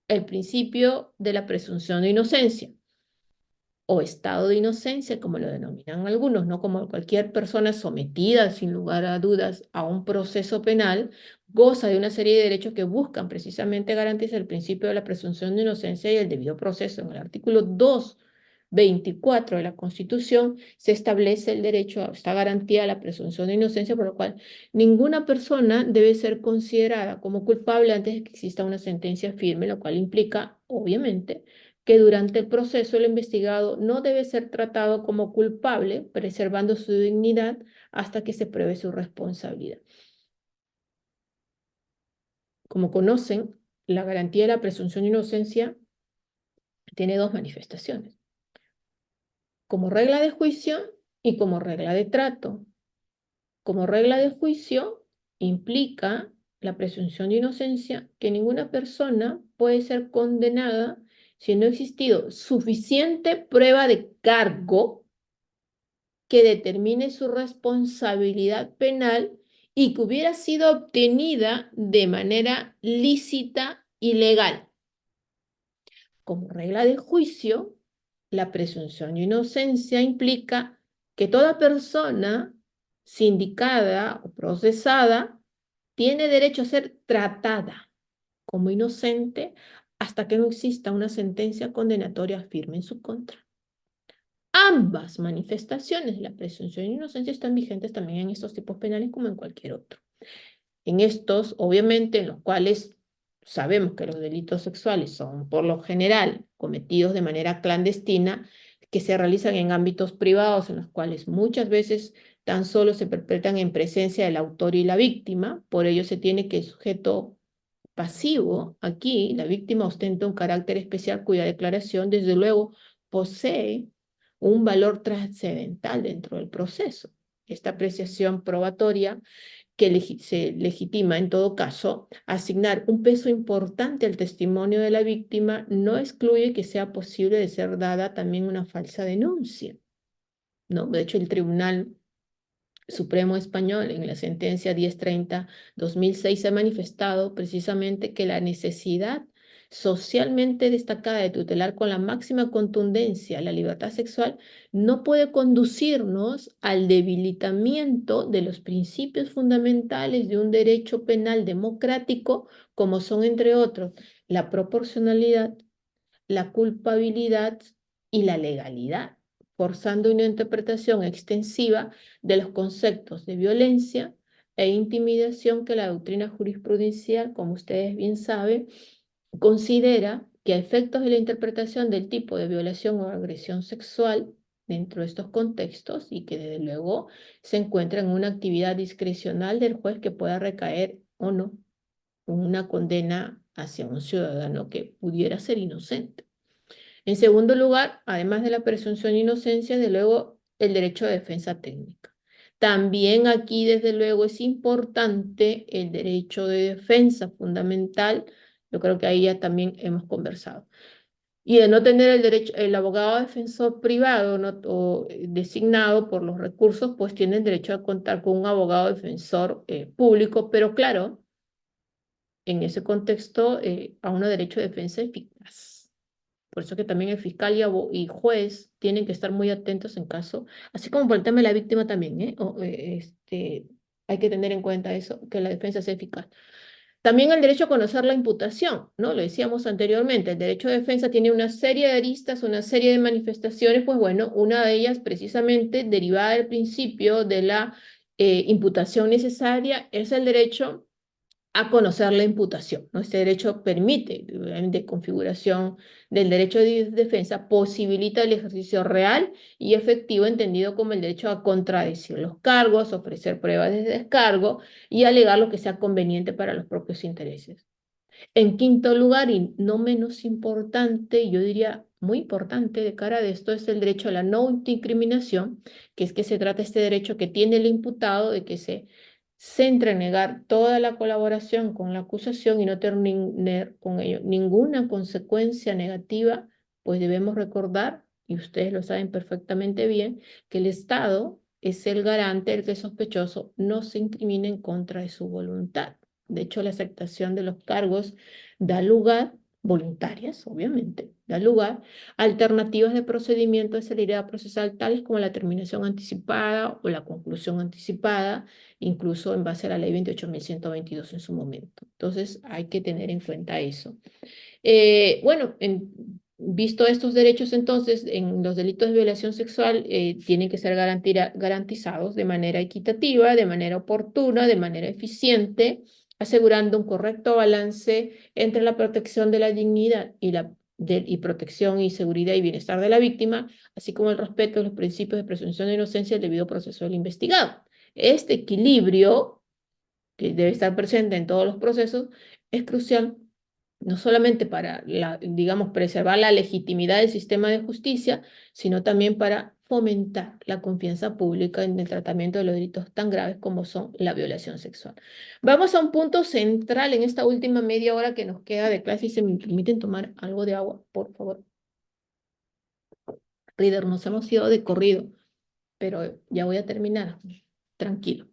el principio de la presunción de inocencia o estado de inocencia, como lo denominan algunos, no como cualquier persona sometida sin lugar a dudas a un proceso penal, goza de una serie de derechos que buscan precisamente garantizar el principio de la presunción de inocencia y el debido proceso. En el artículo 224 de la Constitución se establece el derecho a esta garantía a la presunción de inocencia, por lo cual ninguna persona debe ser considerada como culpable antes de que exista una sentencia firme, lo cual implica, obviamente, que durante el proceso el investigado no debe ser tratado como culpable, preservando su dignidad hasta que se pruebe su responsabilidad. Como conocen, la garantía de la presunción de inocencia tiene 2 manifestaciones, como regla de juicio y como regla de trato. Como regla de juicio implica la presunción de inocencia que ninguna persona puede ser condenada si no ha existido suficiente prueba de cargo que determine su responsabilidad penal y que hubiera sido obtenida de manera lícita y legal. Como regla de juicio, la presunción de inocencia implica que toda persona sindicada o procesada tiene derecho a ser tratada como inocente hasta que no exista una sentencia condenatoria firme en su contra. Ambas manifestaciones de la presunción de inocencia están vigentes también en estos tipos penales como en cualquier otro. En estos, obviamente, en los cuales sabemos que los delitos sexuales son por lo general cometidos de manera clandestina, que se realizan en ámbitos privados, en los cuales muchas veces tan solo se perpetran en presencia del autor y la víctima, por ello se tiene que el sujeto pasivo, aquí la víctima ostenta un carácter especial cuya declaración, desde luego, posee un valor trascendental dentro del proceso. Esta apreciación probatoria que se legitima en todo caso, asignar un peso importante al testimonio de la víctima no excluye que sea posible de ser dada también una falsa denuncia, ¿no? De hecho, el Tribunal Supremo Español en la sentencia 1030-2006 ha manifestado precisamente que la necesidad socialmente destacada de tutelar con la máxima contundencia la libertad sexual no puede conducirnos al debilitamiento de los principios fundamentales de un derecho penal democrático, como son, entre otros, la proporcionalidad, la culpabilidad y la legalidad, forzando una interpretación extensiva de los conceptos de violencia e intimidación que la doctrina jurisprudencial, como ustedes bien saben, considera que a efectos de la interpretación del tipo de violación o agresión sexual dentro de estos contextos y que desde luego se encuentra en una actividad discrecional del juez que pueda recaer o no una condena hacia un ciudadano que pudiera ser inocente. En segundo lugar, además de la presunción de inocencia, desde luego el derecho de defensa técnica. También aquí, desde luego, es importante el derecho de defensa fundamental. Yo creo que ahí ya también hemos conversado. Y de no tener el derecho, el abogado defensor privado ¿no? o designado por los recursos, pues tiene el derecho a contar con un abogado defensor público, pero claro, en ese contexto, a un derecho de defensa eficaz. Por eso que también el fiscal y juez tienen que estar muy atentos en caso, así como por el tema de la víctima también, hay que tener en cuenta eso, que la defensa sea eficaz. También el derecho a conocer la imputación, ¿no? Lo decíamos anteriormente, el derecho de defensa tiene una serie de aristas, una serie de manifestaciones, pues bueno, una de ellas precisamente derivada del principio de la imputación necesaria es el derecho a conocer la imputación, ¿no? Este derecho permite, de configuración del derecho de defensa, posibilita el ejercicio real y efectivo, entendido como el derecho a contradecir los cargos, ofrecer pruebas de descargo y alegar lo que sea conveniente para los propios intereses. En quinto lugar, y no menos importante, yo diría muy importante de cara a esto, es el derecho a la no incriminación, que es que se trata este derecho que tiene el imputado de que se centra en negar toda la colaboración con la acusación y no tener con ello ninguna consecuencia negativa, pues debemos recordar, y ustedes lo saben perfectamente bien, que el Estado es el garante del que el sospechoso no se incrimine en contra de su voluntad. De hecho, la aceptación de los cargos da lugar, voluntarias, obviamente, da lugar a alternativas de procedimiento de celeridad procesal, tales como la terminación anticipada o la conclusión anticipada, incluso en base a la ley 28.122 en su momento. Entonces, hay que tener en cuenta eso. Bueno, visto estos derechos, entonces, en los delitos de violación sexual tienen que ser garantizados de manera equitativa, de manera oportuna, de manera eficiente, asegurando un correcto balance entre la protección de la dignidad y protección y seguridad y bienestar de la víctima, así como el respeto a los principios de presunción de inocencia y el debido proceso del investigado. Este equilibrio, que debe estar presente en todos los procesos, es crucial no solamente para, digamos, preservar la legitimidad del sistema de justicia, sino también para fomentar la confianza pública en el tratamiento de los delitos tan graves como son la violación sexual. Vamos a un punto central en esta última media hora que nos queda de clase y se me permiten tomar algo de agua, por favor. Reader, nos hemos ido de corrido, pero ya voy a terminar. Tranquilo.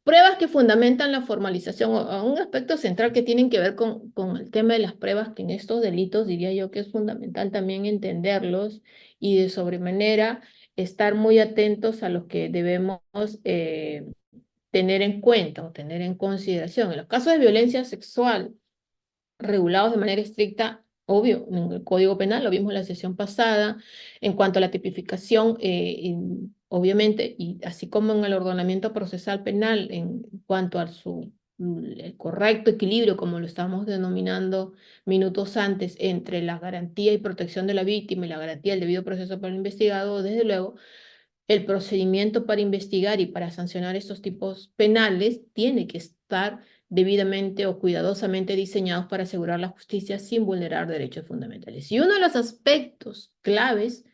Pruebas que fundamentan la formalización, o un aspecto central que tienen que ver con el tema de las pruebas, que en estos delitos diría yo que es fundamental también entenderlos y de sobremanera estar muy atentos a los que debemos tener en cuenta o tener en consideración. En los casos de violencia sexual, regulados de manera estricta, obvio, en el Código Penal, lo vimos en la sesión pasada, en cuanto a la tipificación, obviamente, y así como en el ordenamiento procesal penal, en cuanto a el correcto equilibrio, como lo estamos denominando minutos antes, entre la garantía y protección de la víctima y la garantía del debido proceso para el investigado, desde luego, el procedimiento para investigar y para sancionar estos tipos penales tiene que estar debidamente o cuidadosamente diseñados para asegurar la justicia sin vulnerar derechos fundamentales. Y uno de los aspectos claves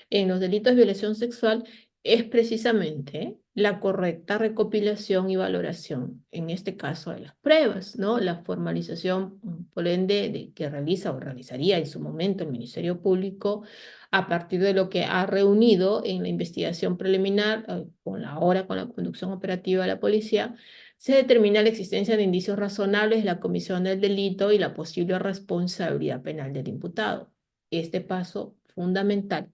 en los delitos de violación sexual es precisamente la correcta recopilación y valoración, en este caso de las pruebas, ¿no? La formalización, por ende, que realiza o realizaría en su momento el Ministerio Público a partir de lo que ha reunido en la investigación preliminar, con la conducción operativa de la policía, se determina la existencia de indicios razonables de la comisión del delito y la posible responsabilidad penal del imputado. Este paso fundamental,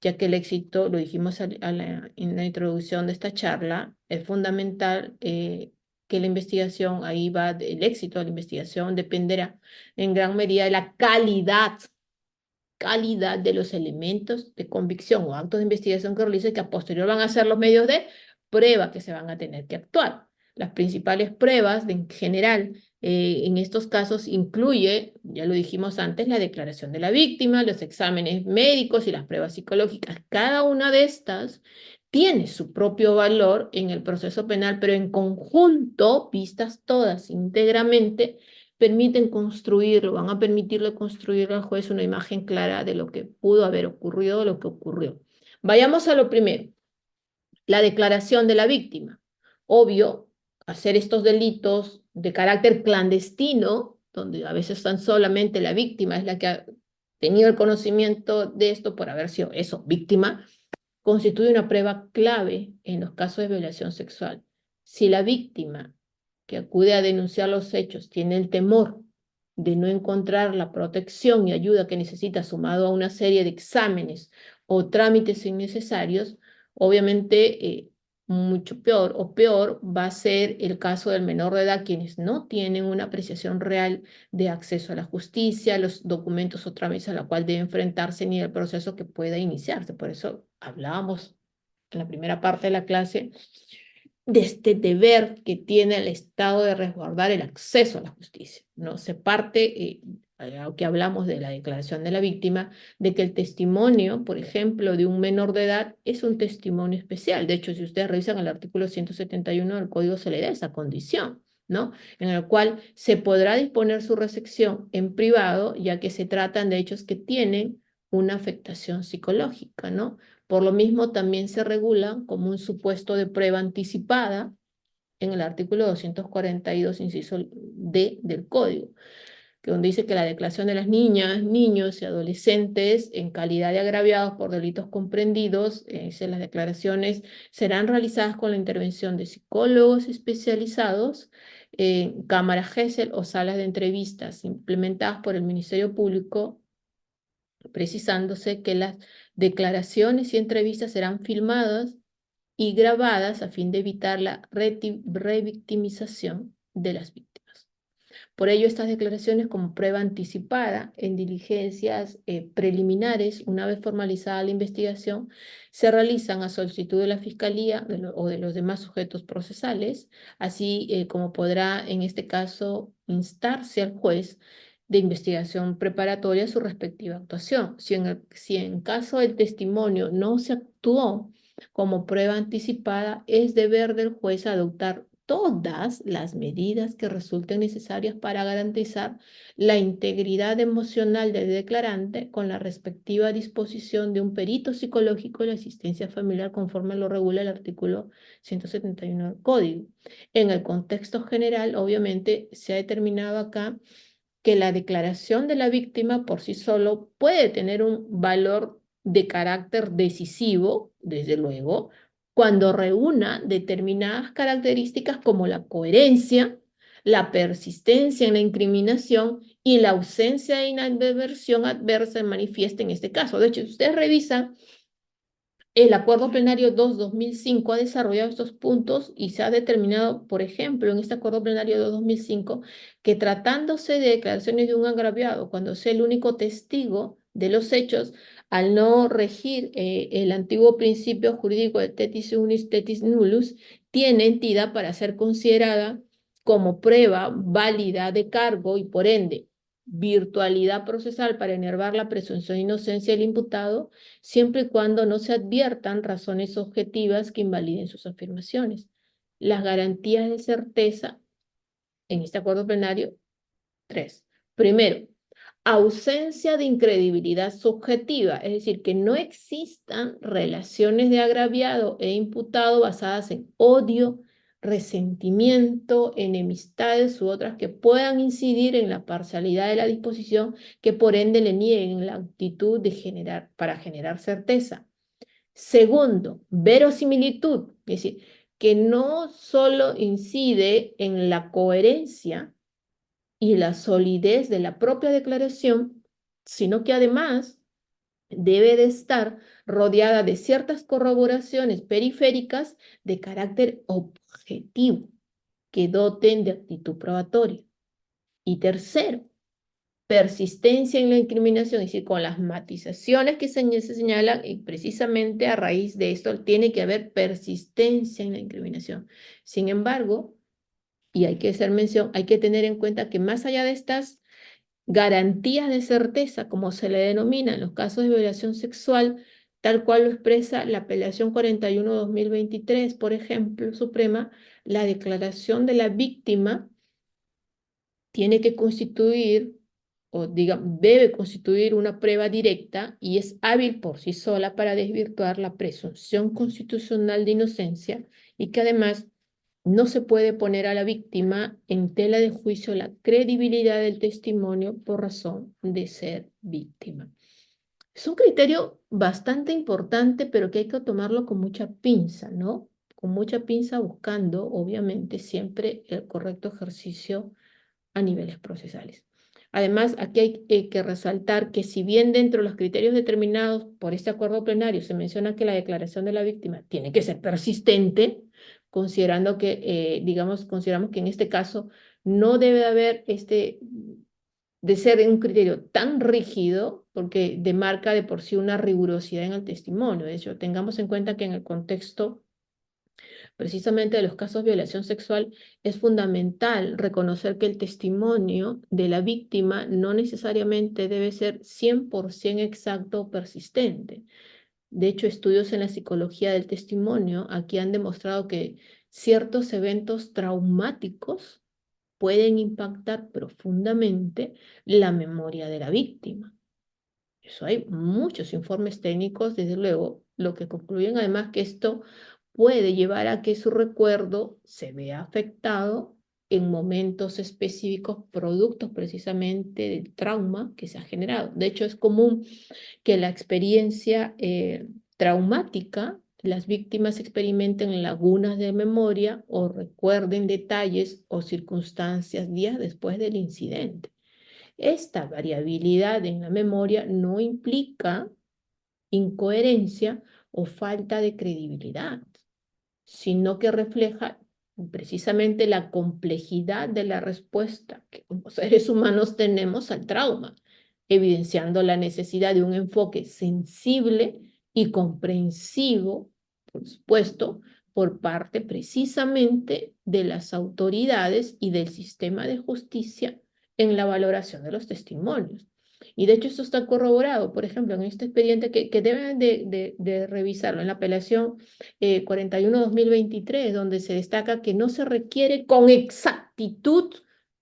ya que el éxito, lo dijimos en la introducción de esta charla, es fundamental que la investigación, el éxito de la investigación dependerá en gran medida de la calidad de los elementos de convicción o actos de investigación que realice, que a posterior van a ser los medios de prueba que se van a tener que actuar. Las principales pruebas en general en estos casos incluye, ya lo dijimos antes, la declaración de la víctima, los exámenes médicos y las pruebas psicológicas. Cada una de estas tiene su propio valor en el proceso penal, pero en conjunto, vistas todas íntegramente, permiten construir, o van a permitirle construir al juez una imagen clara de lo que pudo haber ocurrido o lo que ocurrió. Vayamos a lo primero, la declaración de la víctima. Obvio, hacer estos delitos de carácter clandestino, donde a veces tan solamente la víctima es la que ha tenido el conocimiento de esto por haber sido eso, víctima, constituye una prueba clave en los casos de violación sexual. Si la víctima que acude a denunciar los hechos tiene el temor de no encontrar la protección y ayuda que necesita, sumado a una serie de exámenes o trámites innecesarios, obviamente mucho peor o peor va a ser el caso del menor de edad, quienes no tienen una apreciación real de acceso a la justicia, los documentos o trámites a la cual debe enfrentarse ni el proceso que pueda iniciarse. Por eso hablábamos en la primera parte de la clase de este deber que tiene el Estado de resguardar el acceso a la justicia, ¿no? Se parte, que hablamos de la declaración de la víctima, de que el testimonio, por ejemplo, de un menor de edad es un testimonio especial. De hecho, si ustedes revisan el artículo 171 del Código, se le da esa condición, ¿no? En el cual se podrá disponer su recepción en privado, ya que se tratan de hechos que tienen una afectación psicológica, ¿no? Por lo mismo, también se regula como un supuesto de prueba anticipada en el artículo 242, inciso D del Código, que donde dice que la declaración de las niñas, niños y adolescentes en calidad de agraviados por delitos comprendidos, las declaraciones serán realizadas con la intervención de psicólogos especializados, cámaras GESEL o salas de entrevistas implementadas por el Ministerio Público, precisándose que las declaraciones y entrevistas serán filmadas y grabadas a fin de evitar la revictimización de las víctimas. Por ello, estas declaraciones como prueba anticipada en diligencias preliminares, una vez formalizada la investigación, se realizan a solicitud de la Fiscalía o de los demás sujetos procesales, así como podrá en este caso instarse al juez de investigación preparatoria su respectiva actuación. Si en caso del testimonio no se actuó como prueba anticipada, es deber del juez adoptar todas las medidas que resulten necesarias para garantizar la integridad emocional del declarante con la respectiva disposición de un perito psicológico y la asistencia familiar conforme lo regula el artículo 171 del Código. En el contexto general, obviamente, se ha determinado acá que la declaración de la víctima por sí solo puede tener un valor de carácter decisivo, desde luego, cuando reúna determinadas características como la coherencia, la persistencia en la incriminación y la ausencia de inadversión adversa manifiesta en este caso. De hecho, si ustedes revisan, el Acuerdo Plenario 2-2005 ha desarrollado estos puntos y se ha determinado, por ejemplo, en este Acuerdo Plenario 2-2005, que tratándose de declaraciones de un agraviado, cuando sea el único testigo de los hechos, al no regir el antiguo principio jurídico de tetis unis, tetis nullus, tiene entidad para ser considerada como prueba válida de cargo y por ende virtualidad procesal para enervar la presunción de inocencia del imputado, siempre y cuando no se adviertan razones objetivas que invaliden sus afirmaciones. Las garantías de certeza en este acuerdo plenario, tres. Primero, ausencia de incredibilidad subjetiva, es decir, que no existan relaciones de agraviado e imputado basadas en odio, resentimiento, enemistades u otras que puedan incidir en la parcialidad de la disposición, que por ende le nieguen la actitud de para generar certeza. Segundo, verosimilitud, es decir, que no solo incide en la coherencia y la solidez de la propia declaración, sino que además debe de estar rodeada de ciertas corroboraciones periféricas de carácter objetivo que doten de actitud probatoria. Y tercero, persistencia en la incriminación, es decir, con las matizaciones que se señalan, y precisamente a raíz de esto tiene que haber persistencia en la incriminación. Sin embargo, y hay que hacer mención, hay que tener en cuenta que más allá de estas garantías de certeza, como se le denomina en los casos de violación sexual, tal cual lo expresa la apelación 41-2023, por ejemplo, Suprema, la declaración de la víctima tiene que constituir, o debe constituir una prueba directa y es hábil por sí sola para desvirtuar la presunción constitucional de inocencia y que además no se puede poner a la víctima en tela de juicio la credibilidad del testimonio por razón de ser víctima. Es un criterio bastante importante, pero que hay que tomarlo con mucha pinza, ¿no? Con mucha pinza buscando, obviamente, siempre el correcto ejercicio a niveles procesales. Además, aquí hay que resaltar que si bien dentro de los criterios determinados por este acuerdo plenario se menciona que la declaración de la víctima tiene que ser persistente, considerando que, consideramos que en este caso no debe haber de ser un criterio tan rígido, porque demarca de por sí una rigurosidad en el testimonio. De hecho, tengamos en cuenta que en el contexto precisamente de los casos de violación sexual, es fundamental reconocer que el testimonio de la víctima no necesariamente debe ser 100% exacto o persistente. De hecho, estudios en la psicología del testimonio aquí han demostrado que ciertos eventos traumáticos pueden impactar profundamente la memoria de la víctima. Eso hay muchos informes técnicos, desde luego, lo que concluyen además que esto puede llevar a que su recuerdo se vea afectado en momentos específicos, productos precisamente del trauma que se ha generado. De hecho, es común que la experiencia traumática, las víctimas experimenten lagunas de memoria o recuerden detalles o circunstancias días después del incidente. Esta variabilidad en la memoria no implica incoherencia o falta de credibilidad, sino que refleja precisamente la complejidad de la respuesta que como seres humanos tenemos al trauma, evidenciando la necesidad de un enfoque sensible y comprensivo, por supuesto, por parte precisamente de las autoridades y del sistema de justicia en la valoración de los testimonios. Y de hecho esto está corroborado, por ejemplo, en este expediente que deben de revisarlo, en la apelación 41-2023, donde se destaca que no se requiere con exactitud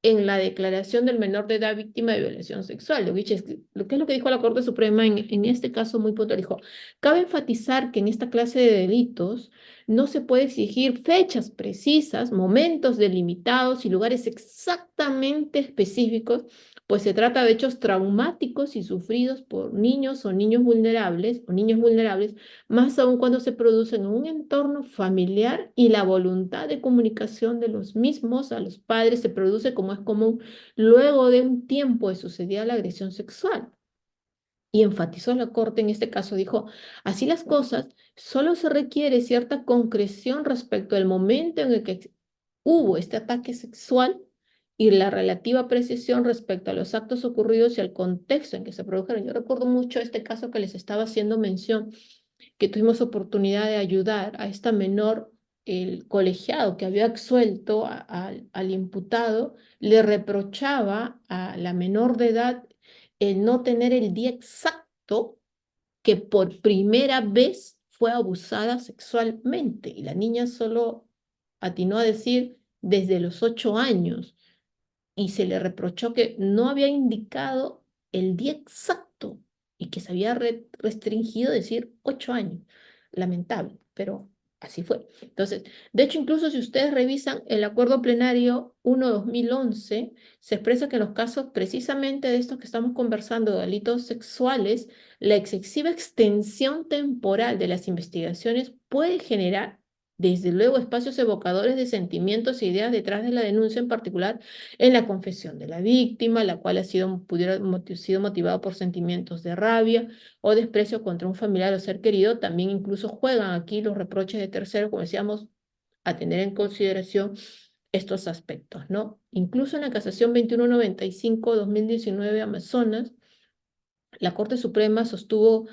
en la declaración del menor de edad víctima de violación sexual. Lo que es lo que dijo la Corte Suprema en este caso muy puntual. Dijo, cabe enfatizar que en esta clase de delitos no se puede exigir fechas precisas, momentos delimitados y lugares exactamente específicos, pues se trata de hechos traumáticos y sufridos por niños o niños vulnerables más aún cuando se producen en un entorno familiar y la voluntad de comunicación de los mismos a los padres se produce, como es común, luego de un tiempo de sucedida la agresión sexual. Y enfatizó la Corte en este caso, dijo, así las cosas, solo se requiere cierta concreción respecto al momento en el que hubo este ataque sexual y la relativa precisión respecto a los actos ocurridos y al contexto en que se produjeron. Yo recuerdo mucho este caso que les estaba haciendo mención, que tuvimos oportunidad de ayudar a esta menor, el colegiado que había absuelto al imputado, le reprochaba a la menor de edad el no tener el día exacto que por primera vez fue abusada sexualmente. Y la niña solo atinó a decir desde los 8 años. y se le reprochó que no había indicado el día exacto y que se había restringido a decir 8 años. Lamentable, pero así fue. Entonces, de hecho, incluso si ustedes revisan el acuerdo plenario 1/2011, se expresa que en los casos precisamente de estos que estamos conversando, de delitos sexuales, la excesiva extensión temporal de las investigaciones puede generar, desde luego, espacios evocadores de sentimientos e ideas detrás de la denuncia, en particular en la confesión de la víctima, la cual pudiera sido motivado por sentimientos de rabia o desprecio contra un familiar o ser querido. También incluso juegan aquí los reproches de terceros, como decíamos, a tener en consideración estos aspectos, ¿no? Incluso en la casación 2195/2019 Amazonas, la Corte Suprema sostuvo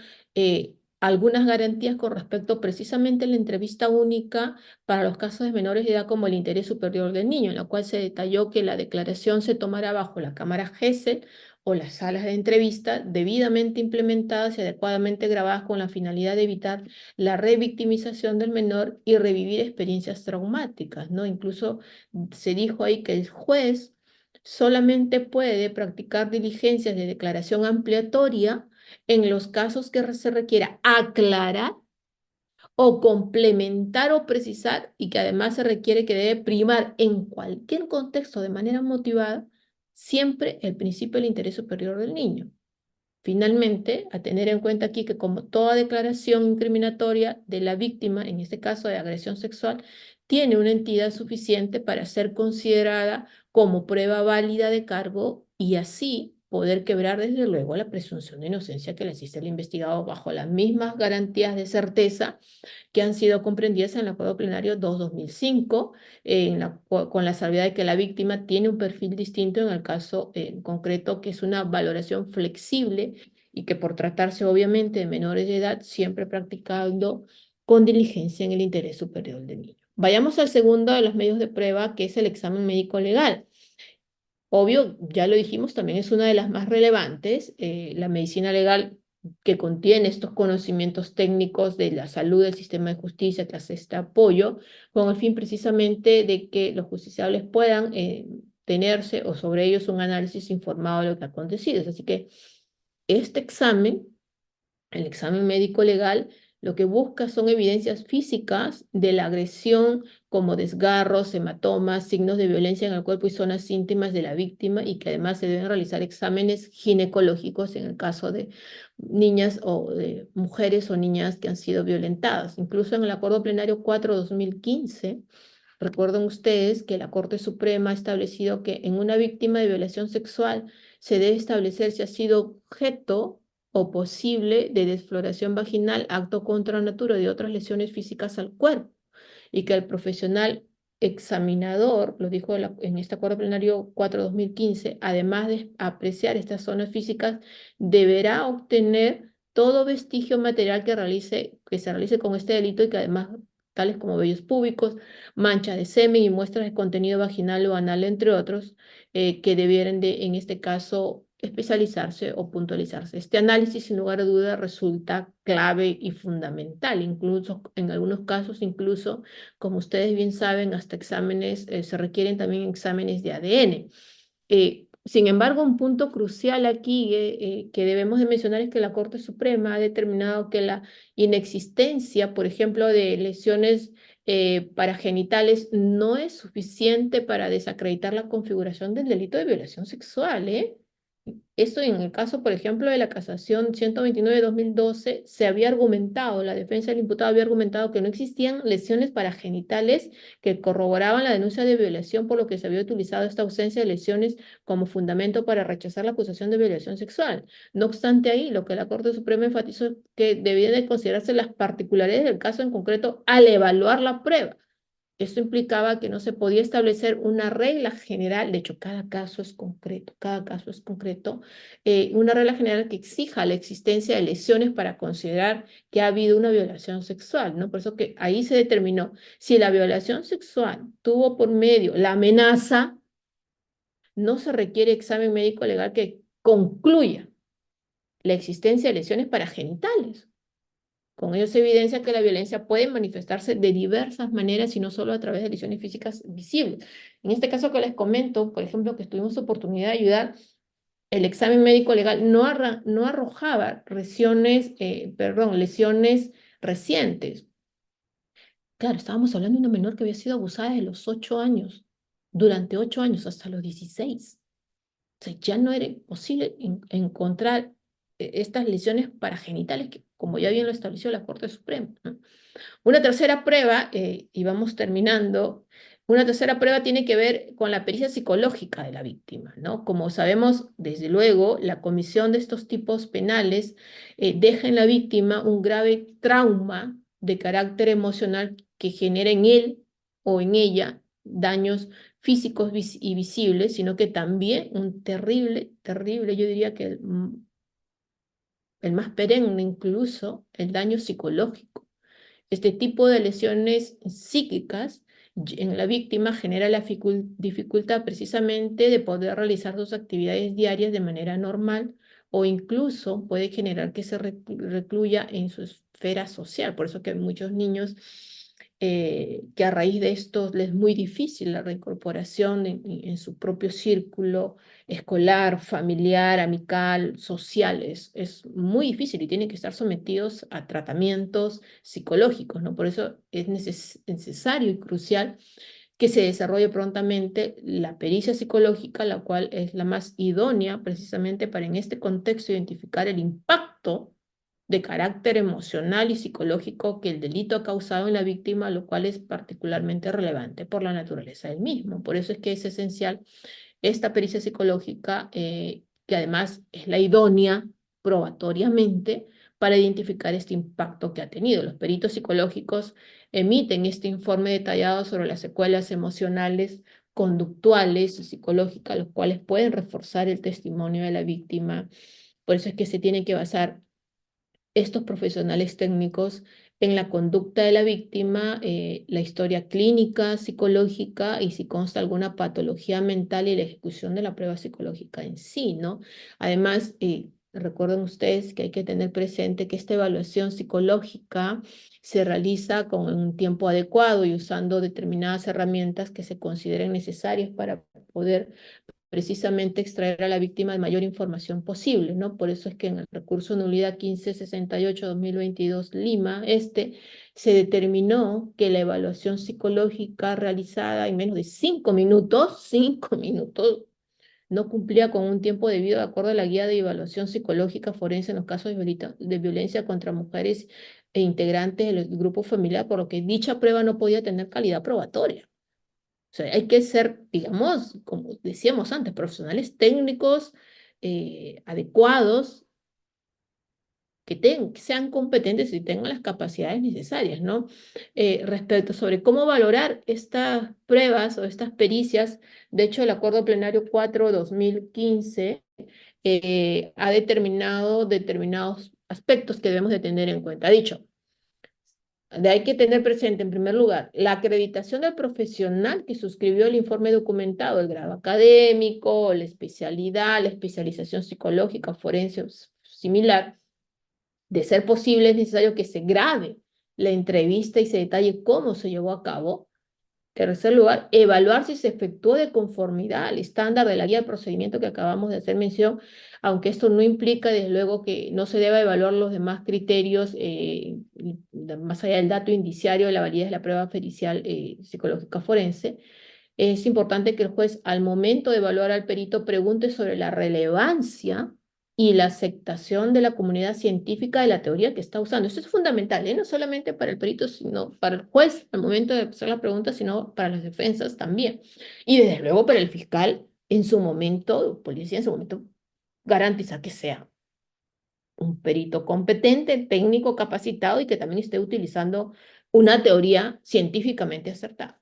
algunas garantías con respecto precisamente a la entrevista única para los casos de menores de edad como el interés superior del niño, en la cual se detalló que la declaración se tomará bajo la cámara Gesell o las salas de entrevista debidamente implementadas y adecuadamente grabadas con la finalidad de evitar la revictimización del menor y revivir experiencias traumáticas, ¿no? Incluso se dijo ahí que el juez solamente puede practicar diligencias de declaración ampliatoria en los casos que se requiera aclarar o complementar o precisar, y que además se requiere que debe primar en cualquier contexto de manera motivada siempre el principio del interés superior del niño. Finalmente, a tener en cuenta aquí que, como toda declaración incriminatoria de la víctima, en este caso de agresión sexual, tiene una entidad suficiente para ser considerada como prueba válida de cargo y así poder quebrar desde luego la presunción de inocencia que le asiste al investigado bajo las mismas garantías de certeza que han sido comprendidas en el Acuerdo Plenario 2/2005, con la salvedad de que la víctima tiene un perfil distinto en el caso en concreto, que es una valoración flexible y que, por tratarse obviamente de menores de edad, siempre practicando con diligencia en el interés superior del niño. Vayamos al segundo de los medios de prueba, que es el examen médico legal. Obvio, ya lo dijimos, también es una de las más relevantes. La medicina legal, que contiene estos conocimientos técnicos de la salud del sistema de justicia, que hace este apoyo, con el fin precisamente de que los justiciables puedan tenerse o sobre ellos un análisis informado de lo que ha acontecido. Así que este examen, el examen médico legal, lo que busca son evidencias físicas de la agresión, como desgarros, hematomas, signos de violencia en el cuerpo y zonas íntimas de la víctima, y que además se deben realizar exámenes ginecológicos en el caso de niñas o de mujeres o niñas que han sido violentadas. Incluso en el Acuerdo Plenario 4/2015, recuerden ustedes que la Corte Suprema ha establecido que en una víctima de violación sexual se debe establecer si ha sido objeto o posible de desfloración vaginal, acto contra natura, de otras lesiones físicas al cuerpo, y que el profesional examinador, lo dijo en este acuerdo plenario 4/2015, además de apreciar estas zonas físicas, deberá obtener todo vestigio material que se realice con este delito, y que además, tales como vellos púbicos, manchas de semen y muestras de contenido vaginal o anal, entre otros, que debieran de, en este caso, especializarse o puntualizarse. Este análisis, sin lugar a duda, resulta clave y fundamental. Incluso, en algunos casos, incluso, como ustedes bien saben, hasta exámenes, se requieren también exámenes de ADN. Sin embargo, un punto crucial aquí que debemos de mencionar es que la Corte Suprema ha determinado que la inexistencia, por ejemplo, de lesiones paragenitales no es suficiente para desacreditar la configuración del delito de violación sexual, ¿eh? Esto en el caso, por ejemplo, de la casación 129/2012, se había argumentado, la defensa del imputado había argumentado que no existían lesiones paragenitales que corroboraban la denuncia de violación, por lo que se había utilizado esta ausencia de lesiones como fundamento para rechazar la acusación de violación sexual. No obstante, ahí lo que la Corte Suprema enfatizó es que debían de considerarse las particularidades del caso en concreto al evaluar la prueba. Esto implicaba que no se podía establecer una regla general, de hecho cada caso es concreto, cada caso es concreto, una regla general que exija la existencia de lesiones para considerar que ha habido una violación sexual, ¿no? Por eso que ahí se determinó, si la violación sexual tuvo por medio la amenaza, no se requiere examen médico legal que concluya la existencia de lesiones paragenitales. Con ello se evidencia que la violencia puede manifestarse de diversas maneras y no solo a través de lesiones físicas visibles. En este caso que les comento, por ejemplo, que tuvimos oportunidad de ayudar, el examen médico legal no arrojaba lesiones recientes. Claro, estábamos hablando de una menor que había sido abusada desde los 8 años, durante 8 años hasta los 16. O sea, ya no era posible encontrar estas lesiones paragenitales, que, como ya bien lo estableció la Corte Suprema, ¿no? Una tercera prueba, y vamos terminando, una tercera prueba tiene que ver con la pericia psicológica de la víctima, ¿no? Como sabemos, desde luego, la comisión de estos tipos penales deja en la víctima un grave trauma de carácter emocional que genera en él o en ella daños físicos y visibles, sino que también un terrible, yo diría que el más perenne incluso, el daño psicológico. Este tipo de lesiones psíquicas en la víctima genera la dificultad precisamente de poder realizar sus actividades diarias de manera normal, o incluso puede generar que se recluya en su esfera social. Por eso que hay muchos niños que a raíz de esto les es muy difícil la reincorporación en su propio círculo escolar, familiar, amical, social. Es muy difícil y tienen que estar sometidos a tratamientos psicológicos, ¿no? Por eso es necesario y crucial que se desarrolle prontamente la pericia psicológica, la cual es la más idónea precisamente para en este contexto identificar el impacto de carácter emocional y psicológico que el delito ha causado en la víctima, lo cual es particularmente relevante por la naturaleza del mismo. Por eso es que es esencial esta pericia psicológica, que además es la idónea probatoriamente para identificar este impacto que ha tenido. Los peritos psicológicos emiten este informe detallado sobre las secuelas emocionales, conductuales y psicológicas, los cuales pueden reforzar el testimonio de la víctima. Por eso es que se tiene que basar estos profesionales técnicos en la conducta de la víctima, la historia clínica, psicológica y si consta alguna patología mental y la ejecución de la prueba psicológica en sí, ¿no? Además, recuerden ustedes que hay que tener presente que esta evaluación psicológica se realiza con un tiempo adecuado y usando determinadas herramientas que se consideren necesarias para poder precisamente extraer a la víctima la mayor información posible, ¿no? Por eso es que en el recurso de nulidad 1568-2022 Lima, se determinó que la evaluación psicológica realizada en menos de 5 minutos, no cumplía con un tiempo debido de acuerdo a la guía de evaluación psicológica forense en los casos de violencia contra mujeres e integrantes del grupo familiar, por lo que dicha prueba no podía tener calidad probatoria. O sea, hay que ser, digamos, como decíamos antes, profesionales técnicos adecuados, que sean competentes y tengan las capacidades necesarias, ¿no? Respecto sobre cómo valorar estas pruebas o estas pericias, de hecho, el Acuerdo Plenario 4/2015 ha determinado determinados aspectos que debemos de tener en cuenta. Ha dicho, hay que tener presente, en primer lugar, la acreditación del profesional que suscribió el informe documentado, el grado académico, la especialidad, la especialización psicológica, forense o similar. De ser posible, es necesario que se grabe la entrevista y se detalle cómo se llevó a cabo. Tercer lugar, evaluar si se efectuó de conformidad al estándar de la guía de procedimiento que acabamos de hacer mención, aunque esto no implica, desde luego, que no se deba evaluar los demás criterios, más allá del dato indiciario de la validez de la prueba pericial psicológica forense. Es importante que el juez, al momento de evaluar al perito, pregunte sobre la relevancia y la aceptación de la comunidad científica de la teoría que está usando. Esto es fundamental, no solamente para el perito, sino para el juez al momento de hacer la pregunta, sino para las defensas también. Y desde luego para el fiscal en su momento, policía en su momento, garantizar que sea un perito competente, técnico, capacitado y que también esté utilizando una teoría científicamente acertada.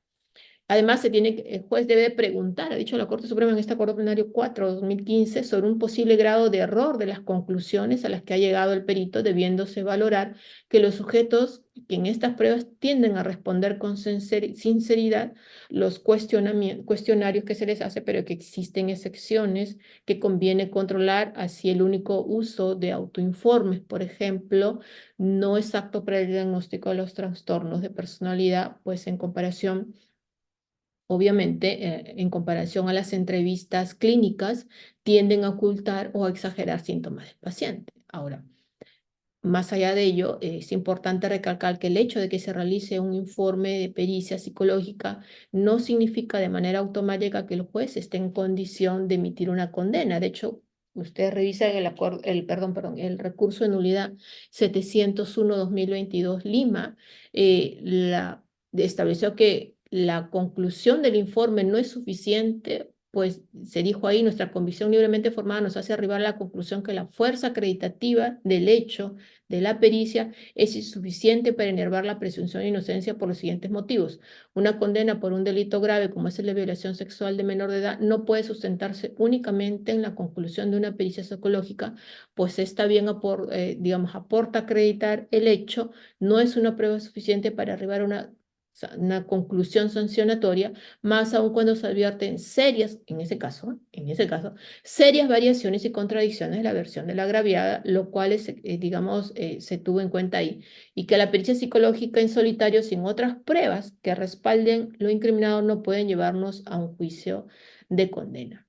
Además, el juez debe preguntar, ha dicho la Corte Suprema en este Acuerdo Plenario 4/2015, sobre un posible grado de error de las conclusiones a las que ha llegado el perito, debiéndose valorar que los sujetos que en estas pruebas tienden a responder con sinceridad los cuestionarios que se les hace, pero que existen excepciones que conviene controlar, así el único uso de autoinformes, por ejemplo, no es apto para el diagnóstico de los trastornos de personalidad, pues en comparación, obviamente, en comparación a las entrevistas clínicas, tienden a ocultar o a exagerar síntomas del paciente. Ahora, más allá de ello, es importante recalcar que el hecho de que se realice un informe de pericia psicológica no significa de manera automática que el juez esté en condición de emitir una condena. De hecho, usted revisa el recurso de nulidad 701/2022 Lima, estableció que la conclusión del informe no es suficiente, pues se dijo ahí: nuestra convicción libremente formada nos hace arribar a la conclusión que la fuerza acreditativa del hecho de la pericia es insuficiente para enervar la presunción de inocencia por los siguientes motivos. Una condena por un delito grave como es el de violación sexual de menor de edad no puede sustentarse únicamente en la conclusión de una pericia psicológica, pues esta bien aporta a acreditar el hecho, no es una prueba suficiente para arribar a una conclusión sancionatoria, más aún cuando se advierten serias, serias variaciones y contradicciones de la versión de la agraviada, lo cual se tuvo en cuenta ahí, y que la pericia psicológica en solitario sin otras pruebas que respalden lo incriminado no pueden llevarnos a un juicio de condena.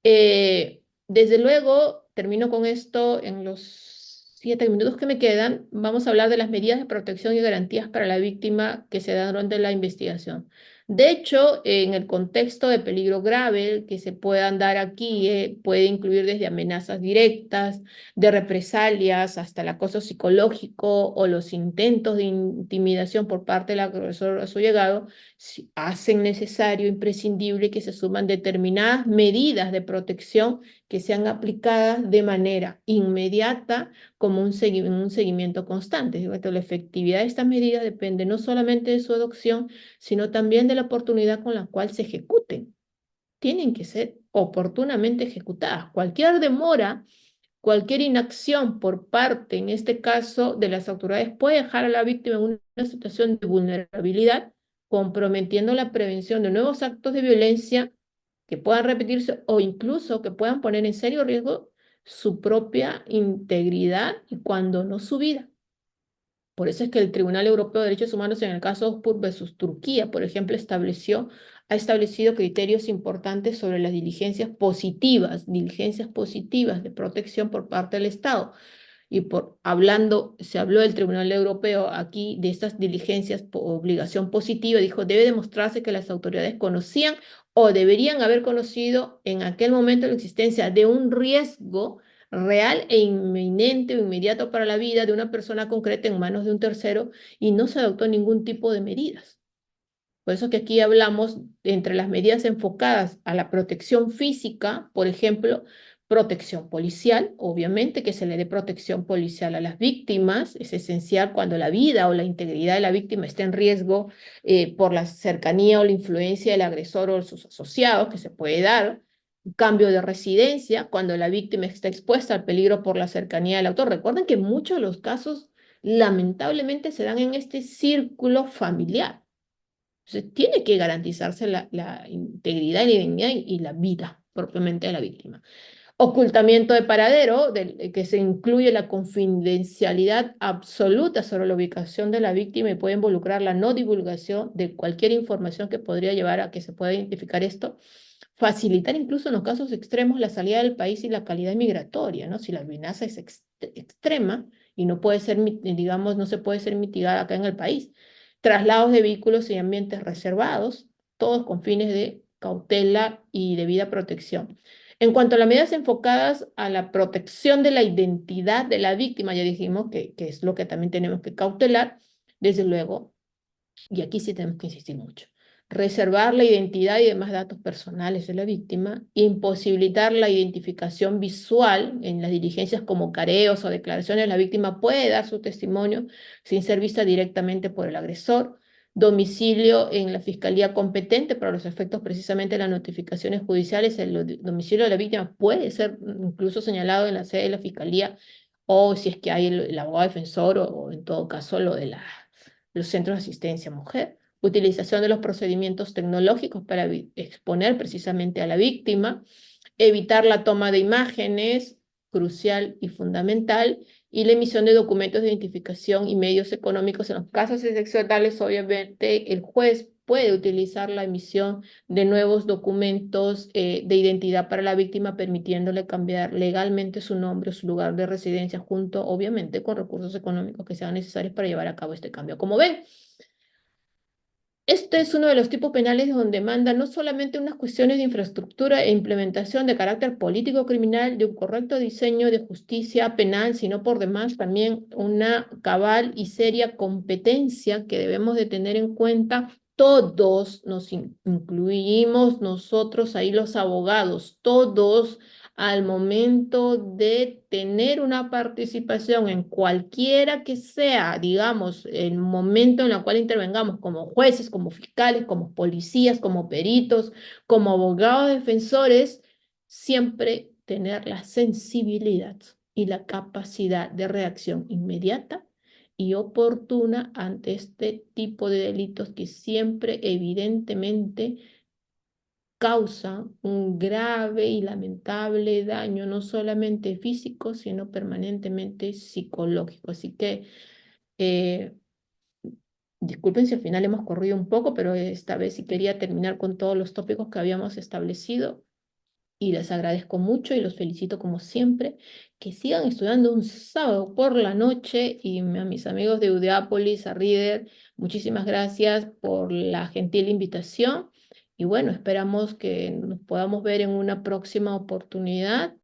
Desde luego, termino con esto en los 7 minutos que me quedan. Vamos a hablar de las medidas de protección y garantías para la víctima que se dan durante la investigación. De hecho, en el contexto de peligro grave que se puedan dar aquí, puede incluir desde amenazas directas, de represalias, hasta el acoso psicológico o los intentos de intimidación por parte del agresor a su llegado, hacen necesario, imprescindible, que se suman determinadas medidas de protección que sean aplicadas de manera inmediata, como un seguimiento constante. La efectividad de estas medidas depende no solamente de su adopción, sino también de la oportunidad con la cual se ejecuten. Tienen que ser oportunamente ejecutadas. Cualquier demora, cualquier inacción por parte, en este caso, de las autoridades, puede dejar a la víctima en una situación de vulnerabilidad, comprometiendo la prevención de nuevos actos de violencia que puedan repetirse o incluso que puedan poner en serio riesgo su propia integridad y, cuando no, su vida. Por eso es que el Tribunal Europeo de Derechos Humanos, en el caso Ospur versus Turquía, por ejemplo, ha establecido criterios importantes sobre las diligencias positivas de protección por parte del Estado. Y se habló del Tribunal Europeo aquí de estas diligencias por obligación positiva, dijo: debe demostrarse que las autoridades conocían o deberían haber conocido en aquel momento la existencia de un riesgo real e inminente o inmediato para la vida de una persona concreta en manos de un tercero, y no se adoptó ningún tipo de medidas. Por eso que aquí hablamos entre las medidas enfocadas a la protección física, por ejemplo, protección policial, obviamente que se le dé protección policial a las víctimas, es esencial cuando la vida o la integridad de la víctima está en riesgo, por la cercanía o la influencia del agresor o sus asociados, que se puede dar. Cambio de residencia, cuando la víctima está expuesta al peligro por la cercanía del autor. Recuerden que muchos de los casos lamentablemente se dan en este círculo familiar. Entonces, tiene que garantizarse la integridad y la dignidad y la vida propiamente de la víctima. Ocultamiento de paradero, que se incluye la confidencialidad absoluta sobre la ubicación de la víctima y puede involucrar la no divulgación de cualquier información que podría llevar a que se pueda identificar esto. Facilitar, incluso en los casos extremos, la salida del país y la calidad migratoria, ¿no? Si la amenaza es extrema y no puede ser, digamos, no se puede ser mitigada acá en el país. Traslados de vehículos y ambientes reservados, todos con fines de cautela y debida protección. En cuanto a las medidas enfocadas a la protección de la identidad de la víctima, ya dijimos que es lo que también tenemos que cautelar, desde luego, y aquí sí tenemos que insistir mucho: reservar la identidad y demás datos personales de la víctima, imposibilitar la identificación visual en las diligencias como careos o declaraciones. La víctima puede dar su testimonio sin ser vista directamente por el agresor. domicilio en la fiscalía competente para los efectos precisamente de las notificaciones judiciales. El domicilio de la víctima puede ser incluso señalado en la sede de la fiscalía o si es que hay el abogado defensor o en todo caso lo de los centros de asistencia a mujer. Utilización de los procedimientos tecnológicos para exponer precisamente a la víctima, evitar la toma de imágenes, crucial y fundamental, y la emisión de documentos de identificación y medios económicos. En los casos excepcionales, obviamente, el juez puede utilizar la emisión de nuevos documentos de identidad para la víctima, permitiéndole cambiar legalmente su nombre o su lugar de residencia, junto, obviamente, con recursos económicos que sean necesarios para llevar a cabo este cambio. Como ven, este es uno de los tipos penales donde manda no solamente unas cuestiones de infraestructura e implementación de carácter político criminal, de un correcto diseño de justicia penal, sino por demás también una cabal y seria competencia que debemos de tener en cuenta. Todos nos incluimos nosotros ahí los abogados, todos al momento de tener una participación en cualquiera que sea, digamos, el momento en el cual intervengamos como jueces, como fiscales, como policías, como peritos, como abogados defensores, siempre tener la sensibilidad y la capacidad de reacción inmediata y oportuna ante este tipo de delitos que siempre evidentemente causa un grave y lamentable daño, no solamente físico, sino permanentemente psicológico. Así que, disculpen si al final hemos corrido un poco, pero esta vez sí quería terminar con todos los tópicos que habíamos establecido y les agradezco mucho y los felicito como siempre. Que sigan estudiando un sábado por la noche y a mis amigos de Udeápolis, a Reader, muchísimas gracias por la gentil invitación y bueno, esperamos que nos podamos ver en una próxima oportunidad